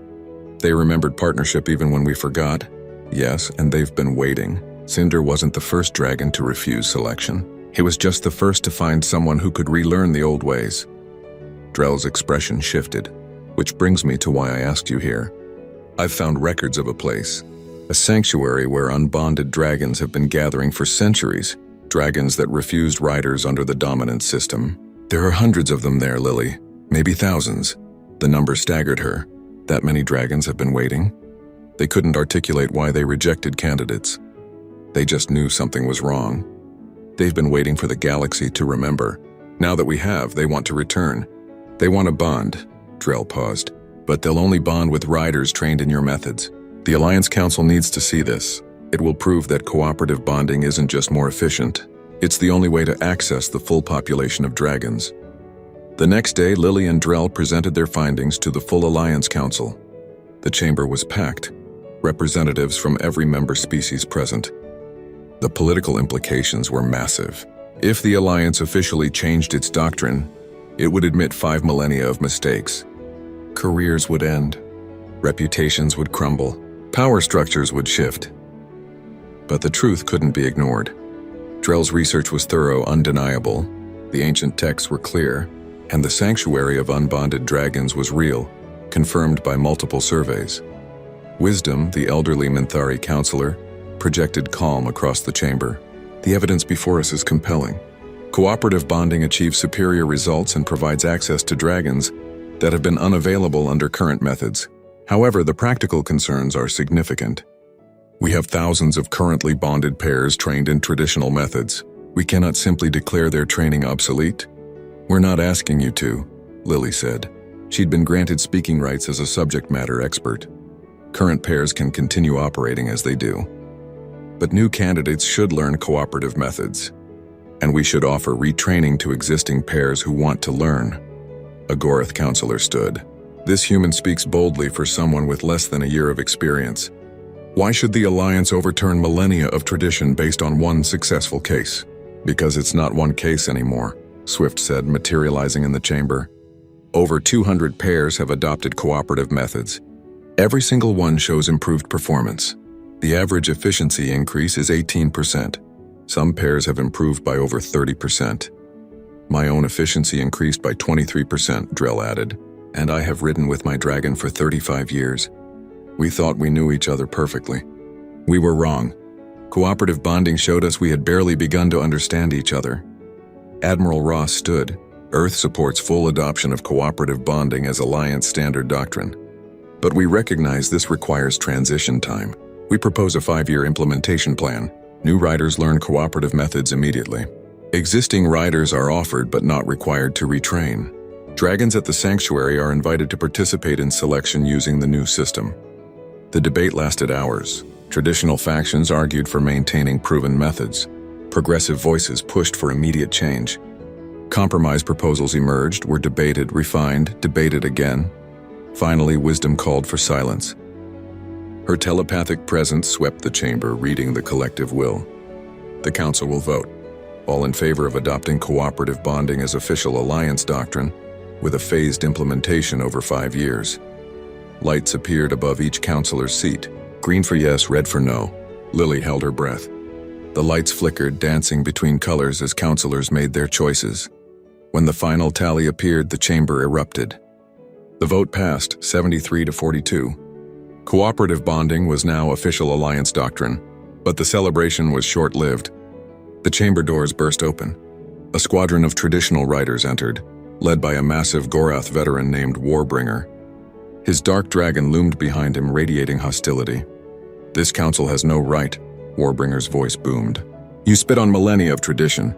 They remembered partnership even when we forgot. Yes, and they've been waiting. Cinder wasn't the first dragon to refuse selection. He was just the first to find someone who could relearn the old ways. Drell's expression shifted, which brings me to why I asked you here. I've found records of a place, a sanctuary where unbonded dragons have been gathering for centuries, dragons that refused riders under the dominance system. There are hundreds of them there, Lily, maybe thousands. The number staggered her. That many dragons have been waiting? They couldn't articulate why they rejected candidates. They just knew something was wrong. They've been waiting for the galaxy to remember. Now that we have, they want to return. They want to bond. Drell paused. But they'll only bond with riders trained in your methods. The Alliance Council needs to see this. It will prove that cooperative bonding isn't just more efficient. It's the only way to access the full population of dragons. The next day, Lily and Drell presented their findings to the full Alliance Council. The chamber was packed, representatives from every member species present. The political implications were massive. If the Alliance officially changed its doctrine, it would admit 5 millennia of mistakes. Careers would end. Reputations would crumble. Power structures would shift. But the truth couldn't be ignored. Drell's research was thorough, undeniable. The ancient texts were clear, and the sanctuary of unbonded dragons was real, confirmed by multiple surveys. Wisdom, the elderly Minthari counselor, projected calm across the chamber. The evidence before us is compelling. Cooperative bonding achieves superior results and provides access to dragons that have been unavailable under current methods. However, the practical concerns are significant. We have thousands of currently bonded pairs trained in traditional methods. We cannot simply declare their training obsolete. We're not asking you to, Lily said. She'd been granted speaking rights as a subject matter expert. Current pairs can continue operating as they do. But new candidates should learn cooperative methods. And we should offer retraining to existing pairs who want to learn. A Gorath counselor stood. This human speaks boldly for someone with less than a year of experience. Why should the Alliance overturn millennia of tradition based on one successful case? Because it's not one case anymore, Swift said, materializing in the chamber. Over 200 pairs have adopted cooperative methods. Every single one shows improved performance. The average efficiency increase is 18%. Some pairs have improved by over 30%. My own efficiency increased by 23%, Drell added, and I have ridden with my dragon for 35 years. We thought we knew each other perfectly. We were wrong. Cooperative bonding showed us we had barely begun to understand each other. Admiral Ross stood. Earth supports full adoption of cooperative bonding as Alliance standard doctrine. But we recognize this requires transition time. We propose a 5-year implementation plan. New riders learn cooperative methods immediately. Existing riders are offered but not required to retrain. Dragons at the sanctuary are invited to participate in selection using the new system. The debate lasted hours. Traditional factions argued for maintaining proven methods. Progressive voices pushed for immediate change. Compromise proposals emerged, were debated, refined, debated again. Finally, wisdom called for silence. Her telepathic presence swept the chamber, reading the collective will. The council will vote. All in favor of adopting cooperative bonding as official Alliance doctrine, with a phased implementation over 5 years. Lights appeared above each counselor's seat. Green for yes, red for no. Lily held her breath. The lights flickered, dancing between colors as counselors made their choices. When the final tally appeared, the chamber erupted. The vote passed, 73 to 42. Cooperative bonding was now official Alliance doctrine, but the celebration was short-lived. The chamber doors burst open. A squadron of traditional riders entered, led by a massive Gorath veteran named Warbringer. His dark dragon loomed behind him, radiating hostility. This council has no right, Warbringer's voice boomed. You spit on millennia of tradition.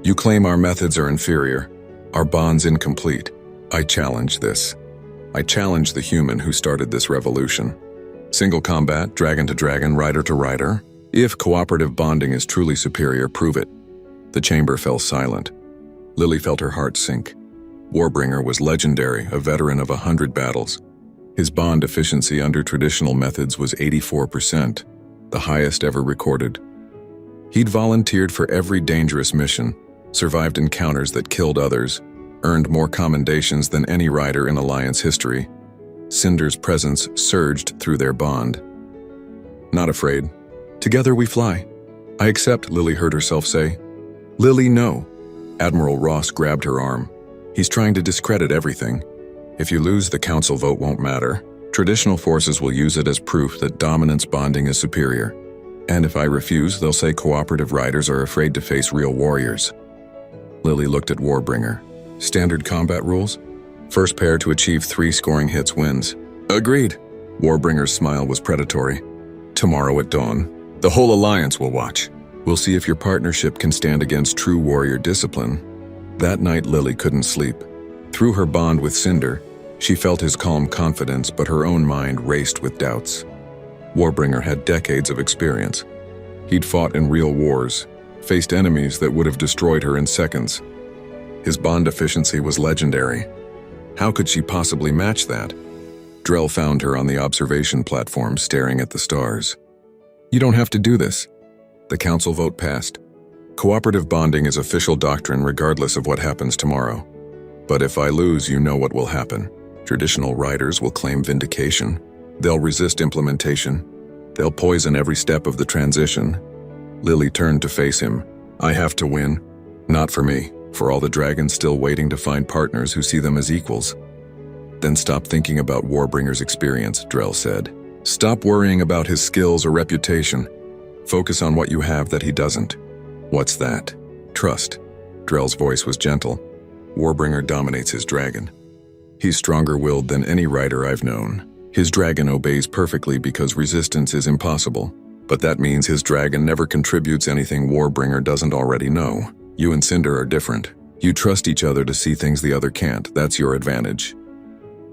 You claim our methods are inferior, our bonds incomplete. I challenge this. I challenge the human who started this revolution. Single combat, dragon to dragon, rider to rider. If cooperative bonding is truly superior, prove it. The chamber fell silent. Lily felt her heart sink. Warbringer was legendary, a veteran of 100 battles. His bond efficiency under traditional methods was 84%, the highest ever recorded. He'd volunteered for every dangerous mission, survived encounters that killed others, earned more commendations than any rider in Alliance history. Cinder's presence surged through their bond. Not afraid. Together we fly. I accept, Lily heard herself say. Lily, no. Admiral Ross grabbed her arm. He's trying to discredit everything. If you lose, the council vote won't matter. Traditional forces will use it as proof that dominance bonding is superior. And if I refuse, they'll say cooperative riders are afraid to face real warriors. Lily looked at Warbringer. Standard combat rules? First pair to achieve 3 scoring hits wins. Agreed. Warbringer's smile was predatory. Tomorrow at dawn, the whole Alliance will watch. We'll see if your partnership can stand against true warrior discipline. That night, Lily couldn't sleep. Through her bond with Cinder, she felt his calm confidence, but her own mind raced with doubts. Warbringer had decades of experience. He'd fought in real wars, faced enemies that would have destroyed her in seconds. His bond efficiency was legendary. How could she possibly match that? Drell found her on the observation platform, staring at the stars. You don't have to do this. The council vote passed. Cooperative bonding is official doctrine regardless of what happens tomorrow. But if I lose, you know what will happen. Traditional writers will claim vindication. They'll resist implementation. They'll poison every step of the transition. Lily turned to face him. I have to win. Not for me, for all the dragons still waiting to find partners who see them as equals. Then stop thinking about Warbringer's experience, Drell said. Stop worrying about his skills or reputation. Focus on what you have that he doesn't. What's that? Trust. Drell's voice was gentle. Warbringer dominates his dragon. He's stronger-willed than any rider I've known. His dragon obeys perfectly because resistance is impossible. But that means his dragon never contributes anything Warbringer doesn't already know. You and Cinder are different. You trust each other to see things the other can't. That's your advantage.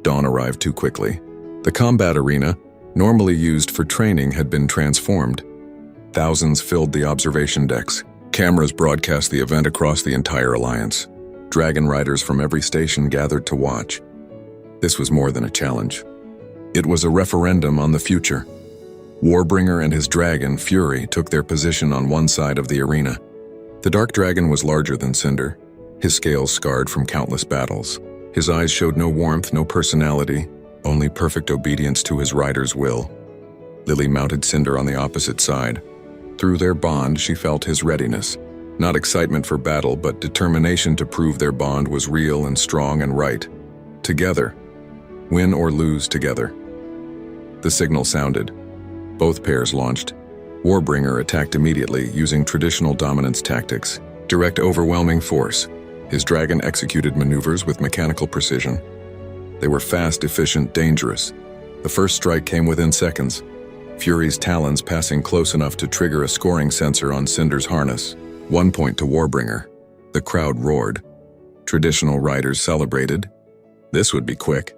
Dawn arrived too quickly. The combat arena, normally used for training, had been transformed. Thousands filled the observation decks. Cameras broadcast the event across the entire alliance. Dragon riders from every station gathered to watch. This was more than a challenge. It was a referendum on the future. Warbringer and his dragon, Fury, took their position on one side of the arena. The dark dragon was larger than Cinder, his scales scarred from countless battles. His eyes showed no warmth, no personality, only perfect obedience to his rider's will. Lily mounted Cinder on the opposite side. Through their bond, she felt his readiness. Not excitement for battle, but determination to prove their bond was real and strong and right. Together. Win or lose together. The signal sounded. Both pairs launched. Warbringer attacked immediately, using traditional dominance tactics. Direct overwhelming force. His dragon executed maneuvers with mechanical precision. They were fast, efficient, dangerous. The first strike came within seconds. Fury's talons passing close enough to trigger a scoring sensor on Cinder's harness. 1 point to Warbringer. The crowd roared. Traditional riders celebrated. This would be quick.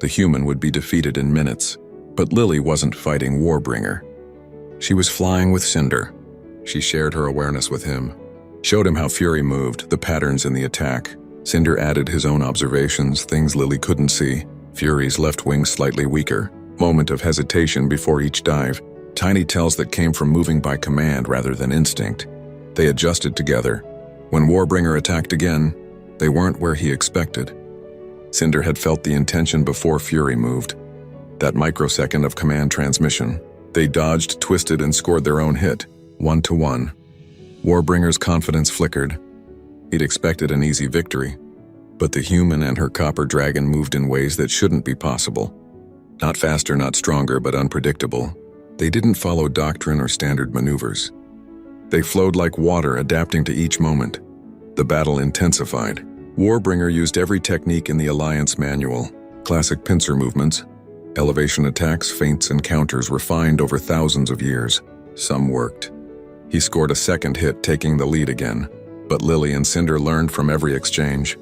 The human would be defeated in minutes. But Lily wasn't fighting Warbringer. She was flying with Cinder. She shared her awareness with him. Showed him how Fury moved, the patterns in the attack. Cinder added his own observations, things Lily couldn't see. Fury's left wing slightly weaker. Moment of hesitation before each dive. Tiny tells that came from moving by command rather than instinct. They adjusted together. When Warbringer attacked again, they weren't where he expected. Cinder had felt the intention before Fury moved. That microsecond of command transmission. They dodged, twisted, and scored their own hit, 1-1. Warbringer's confidence flickered. He'd expected an easy victory. But the human and her copper dragon moved in ways that shouldn't be possible. Not faster, not stronger, but unpredictable. They didn't follow doctrine or standard maneuvers. They flowed like water, adapting to each moment. The battle intensified. Warbringer used every technique in the Alliance manual. Classic pincer movements, elevation attacks, feints, and counters refined over thousands of years. Some worked. He scored a second hit, taking the lead again. But Lily and Cinder learned from every exchange.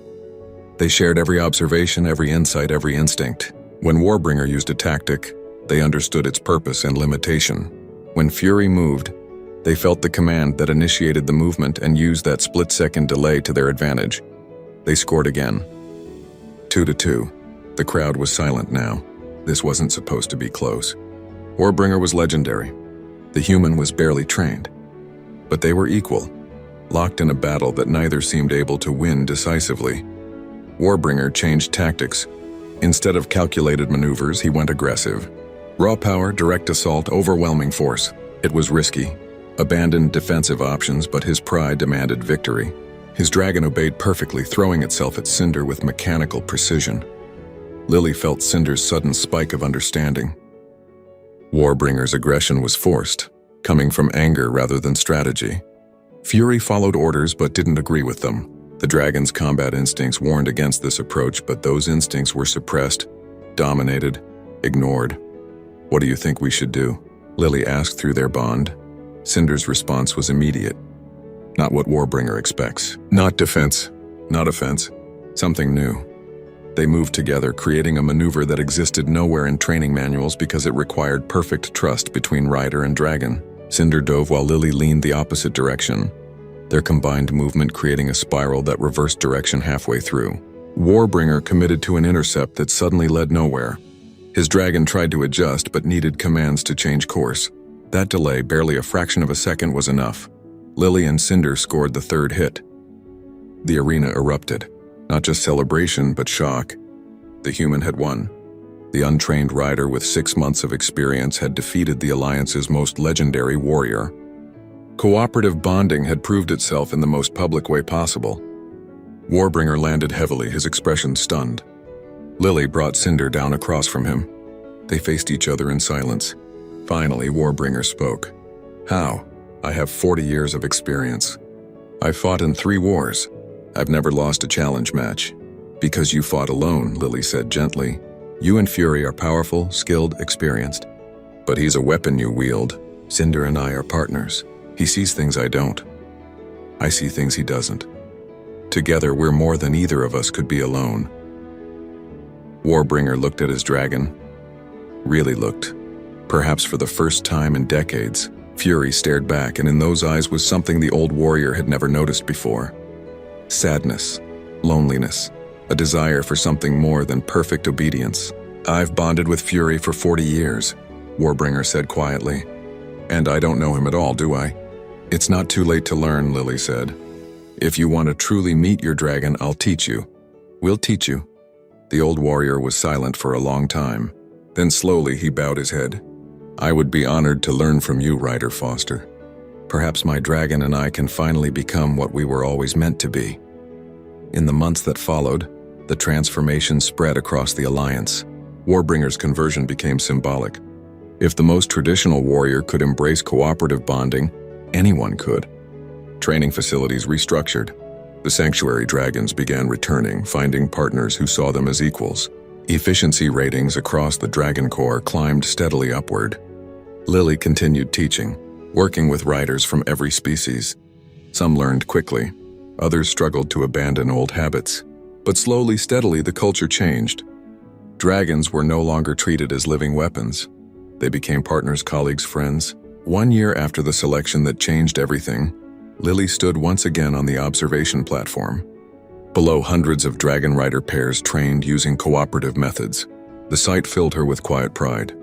They shared every observation, every insight, every instinct. When Warbringer used a tactic, they understood its purpose and limitation. When Fury moved, they felt the command that initiated the movement and used that split-second delay to their advantage. They scored again. 2-2. The crowd was silent now. This wasn't supposed to be close. Warbringer was legendary. The human was barely trained. But they were equal, locked in a battle that neither seemed able to win decisively. Warbringer changed tactics. Instead of calculated maneuvers, he went aggressive. Raw power, direct assault, overwhelming force. It was risky. Abandoned defensive options, but his pride demanded victory. His dragon obeyed perfectly, throwing itself at Cinder with mechanical precision. Lily felt Cinder's sudden spike of understanding. Warbringer's aggression was forced, coming from anger rather than strategy. Fury followed orders but didn't agree with them. The dragon's combat instincts warned against this approach, but those instincts were suppressed, dominated, ignored. What do you think we should do? Lily asked through their bond. Cinder's response was immediate. Not what Warbringer expects. Not defense, not offense. Something new. They moved together, creating a maneuver that existed nowhere in training manuals because it required perfect trust between rider and dragon. Cinder dove while Lily leaned the opposite direction, their combined movement creating a spiral that reversed direction halfway through. Warbringer committed to an intercept that suddenly led nowhere. His dragon tried to adjust but needed commands to change course. That delay, barely a fraction of a second, was enough. Lily and Cinder scored the third hit. The arena erupted. Not just celebration, but shock. The human had won. The untrained rider with 6 months of experience had defeated the Alliance's most legendary warrior. Cooperative bonding had proved itself in the most public way possible. Warbringer landed heavily, his expression stunned. Lily brought Cinder down across from him. They faced each other in silence. Finally, Warbringer spoke. "How? I have 40 years of experience. I've fought in 3 wars. I've never lost a challenge match." "Because you fought alone," Lily said gently. "You and Fury are powerful, skilled, experienced. But he's a weapon you wield. Cinder and I are partners. He sees things I don't. I see things he doesn't. Together, we're more than either of us could be alone." Warbringer looked at his dragon. Really looked. Perhaps for the first time in decades, Fury stared back, and in those eyes was something the old warrior had never noticed before. Sadness, loneliness, a desire for something more than perfect obedience. "I've bonded with Fury for 40 years, Warbringer said quietly. "And I don't know him at all, do I?" "It's not too late to learn," Lily said. "If you want to truly meet your dragon, I'll teach you. We'll teach you." The old warrior was silent for a long time. Then slowly he bowed his head. "I would be honored to learn from you, Ryder Foster. Perhaps my dragon and I can finally become what we were always meant to be." In the months that followed, the transformation spread across the Alliance. Warbringer's conversion became symbolic. If the most traditional warrior could embrace cooperative bonding, anyone could. Training facilities restructured. The sanctuary dragons began returning, finding partners who saw them as equals. Efficiency ratings across the Dragon Corps climbed steadily upward. Lily continued teaching, working with riders from every species. Some learned quickly. Others struggled to abandon old habits. But slowly, steadily, the culture changed. Dragons were no longer treated as living weapons. They became partners, colleagues, friends. 1 year after the selection that changed everything, Lily stood once again on the observation platform. Below, hundreds of dragon rider pairs trained using cooperative methods. The sight filled her with quiet pride.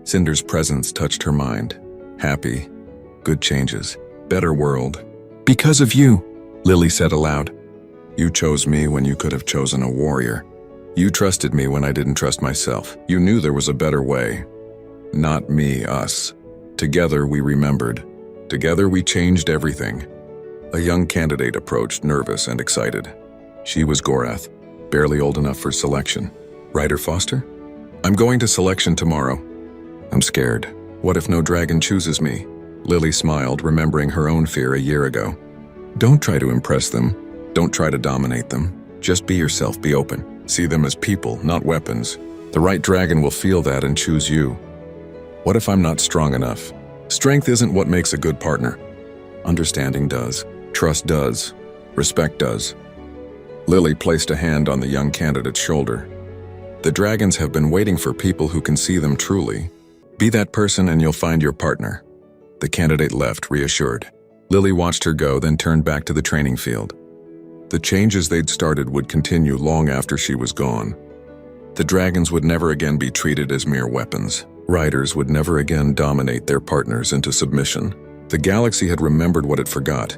Cinder's presence touched her mind. Happy, good changes, better world. "Because of you," Lily said aloud. "You chose me when you could have chosen a warrior. You trusted me when I didn't trust myself. You knew there was a better way. Not me, us. Together we remembered. Together we changed everything." A young candidate approached, nervous and excited. She was Gorath, barely old enough for selection. "Ryder Foster? I'm going to selection tomorrow. I'm scared. What if no dragon chooses me?" Lily smiled, remembering her own fear a year ago. "Don't try to impress them. Don't try to dominate them. Just be yourself, be open. See them as people, not weapons. The right dragon will feel that and choose you. What if I'm not strong enough? Strength isn't what makes a good partner. Understanding does. Trust does. Respect does." Lily placed a hand on the young candidate's shoulder. "The dragons have been waiting for people who can see them truly. Be that person and you'll find your partner." The candidate left, reassured. Lily watched her go, then turned back to the training field. The changes they'd started would continue long after she was gone. The dragons would never again be treated as mere weapons. Riders would never again dominate their partners into submission. The galaxy had remembered what it forgot,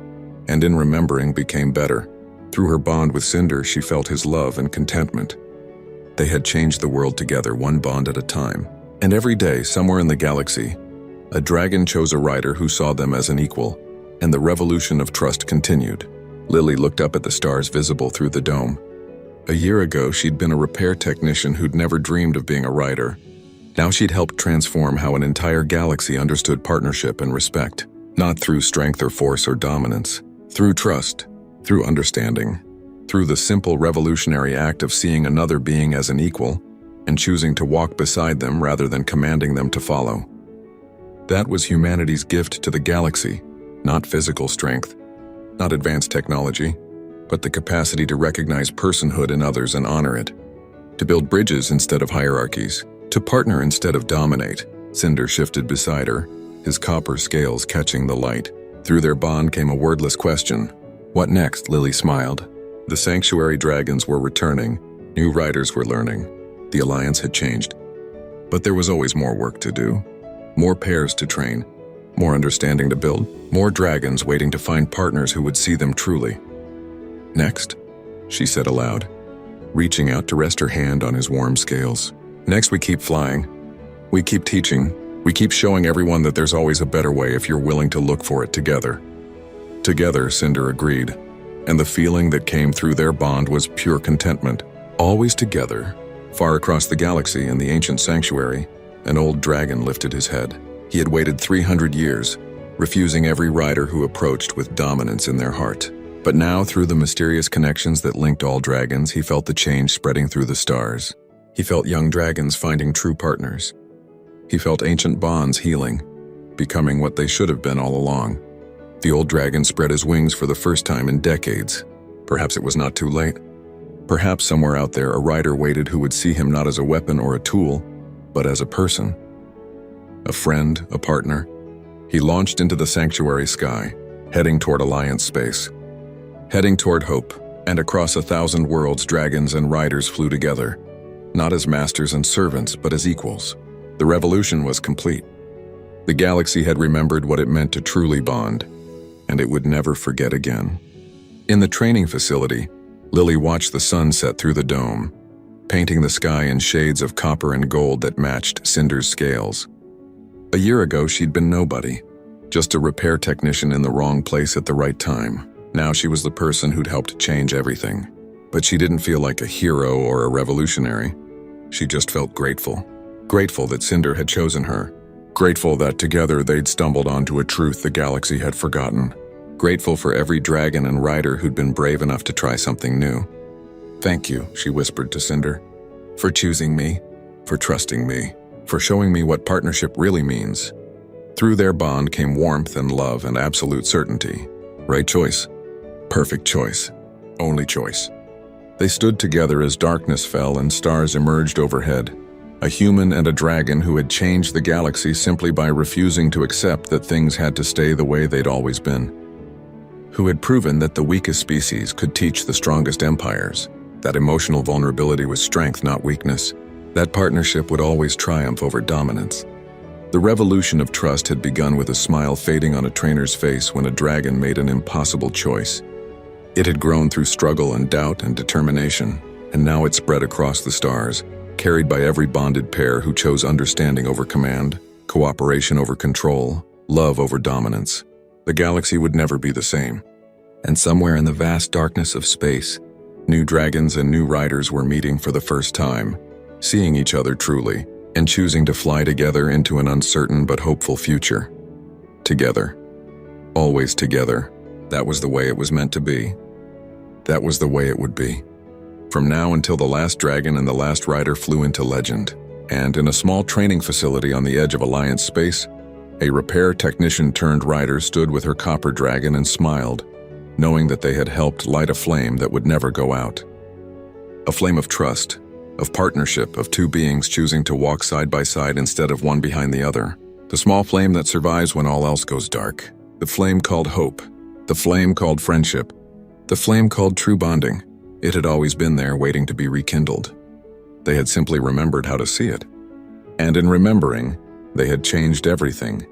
and in remembering became better. Through her bond with Cinder, she felt his love and contentment. They had changed the world together, one bond at a time. And every day, somewhere in the galaxy, a dragon chose a rider who saw them as an equal, and the revolution of trust continued. Lily looked up at the stars visible through the dome. A year ago, she'd been a repair technician who'd never dreamed of being a rider. Now she'd helped transform how an entire galaxy understood partnership and respect. Not through strength or force or dominance, through trust, through understanding, through the simple revolutionary act of seeing another being as an equal and choosing to walk beside them rather than commanding them to follow. That was humanity's gift to the galaxy, not physical strength, not advanced technology, but the capacity to recognize personhood in others and honor it, to build bridges instead of hierarchies, to partner instead of dominate. Cinder shifted beside her, his copper scales catching the light. Through their bond came a wordless question. "What next?" Lily smiled. The sanctuary dragons were returning. New riders were learning. The Alliance had changed. But there was always more work to do. More pairs to train. more understanding to build, more dragons waiting to find partners who would see them truly. "Next," she said aloud, reaching out to rest her hand on his warm scales. "Next, we keep flying. We keep teaching. We keep showing everyone that there's always a better way if you're willing to look for it together." Together, Cinder agreed, and the feeling that came through their bond was pure contentment. Always together. Far across the galaxy in the ancient sanctuary, an old dragon lifted his head. He had waited 300 years, refusing every rider who approached with dominance in their heart. But now, through the mysterious connections that linked all dragons, he felt the change spreading through the stars. He felt young dragons finding true partners. He felt ancient bonds healing, becoming what they should have been all along. The old dragon spread his wings for the first time in decades. Perhaps it was not too late. Perhaps somewhere out there a rider waited who would see him not as a weapon or a tool, but as a person. A friend, a partner. He launched into the sanctuary sky, heading toward Alliance space. Heading toward hope, and across 1,000 worlds dragons and riders flew together, not as masters and servants, but as equals. The revolution was complete. The galaxy had remembered what it meant to truly bond, and it would never forget again. In the training facility, Lily watched the sun set through the dome, painting the sky in shades of copper and gold that matched Cinder's scales. A year ago, she'd been nobody, just a repair technician in the wrong place at the right time. Now she was the person who'd helped change everything. But she didn't feel like a hero or a revolutionary. She just felt grateful. Grateful that Cinder had chosen her. Grateful that together they'd stumbled onto a truth the galaxy had forgotten. Grateful for every dragon and rider who'd been brave enough to try something new. "Thank you," she whispered to Cinder, "for choosing me, for trusting me, for showing me what partnership really means." Through their bond came warmth and love and absolute certainty. Right choice. Perfect choice. Only choice. They stood together as darkness fell and stars emerged overhead. A human and a dragon who had changed the galaxy simply by refusing to accept that things had to stay the way they'd always been. Who had proven that the weakest species could teach the strongest empires, that emotional vulnerability was strength, not weakness. That partnership would always triumph over dominance. The revolution of trust had begun with a smile fading on a trainer's face when a dragon made an impossible choice. It had grown through struggle and doubt and determination, and now it spread across the stars, carried by every bonded pair who chose understanding over command, cooperation over control, love over dominance. The galaxy would never be the same. And somewhere in the vast darkness of space, new dragons and new riders were meeting for the first time, seeing each other truly, and choosing to fly together into an uncertain but hopeful future. Together. Always together. That was the way it was meant to be. That was the way it would be. From now until the last dragon and the last rider flew into legend, and in a small training facility on the edge of Alliance space, a repair technician-turned-rider stood with her copper dragon and smiled, knowing that they had helped light a flame that would never go out. A flame of trust, of partnership, of two beings choosing to walk side by side instead of one behind the other. The small flame that survives when all else goes dark. The flame called hope. The flame called friendship. The flame called true bonding. It had always been there, waiting to be rekindled. They had simply remembered how to see it. And in remembering, they had changed everything.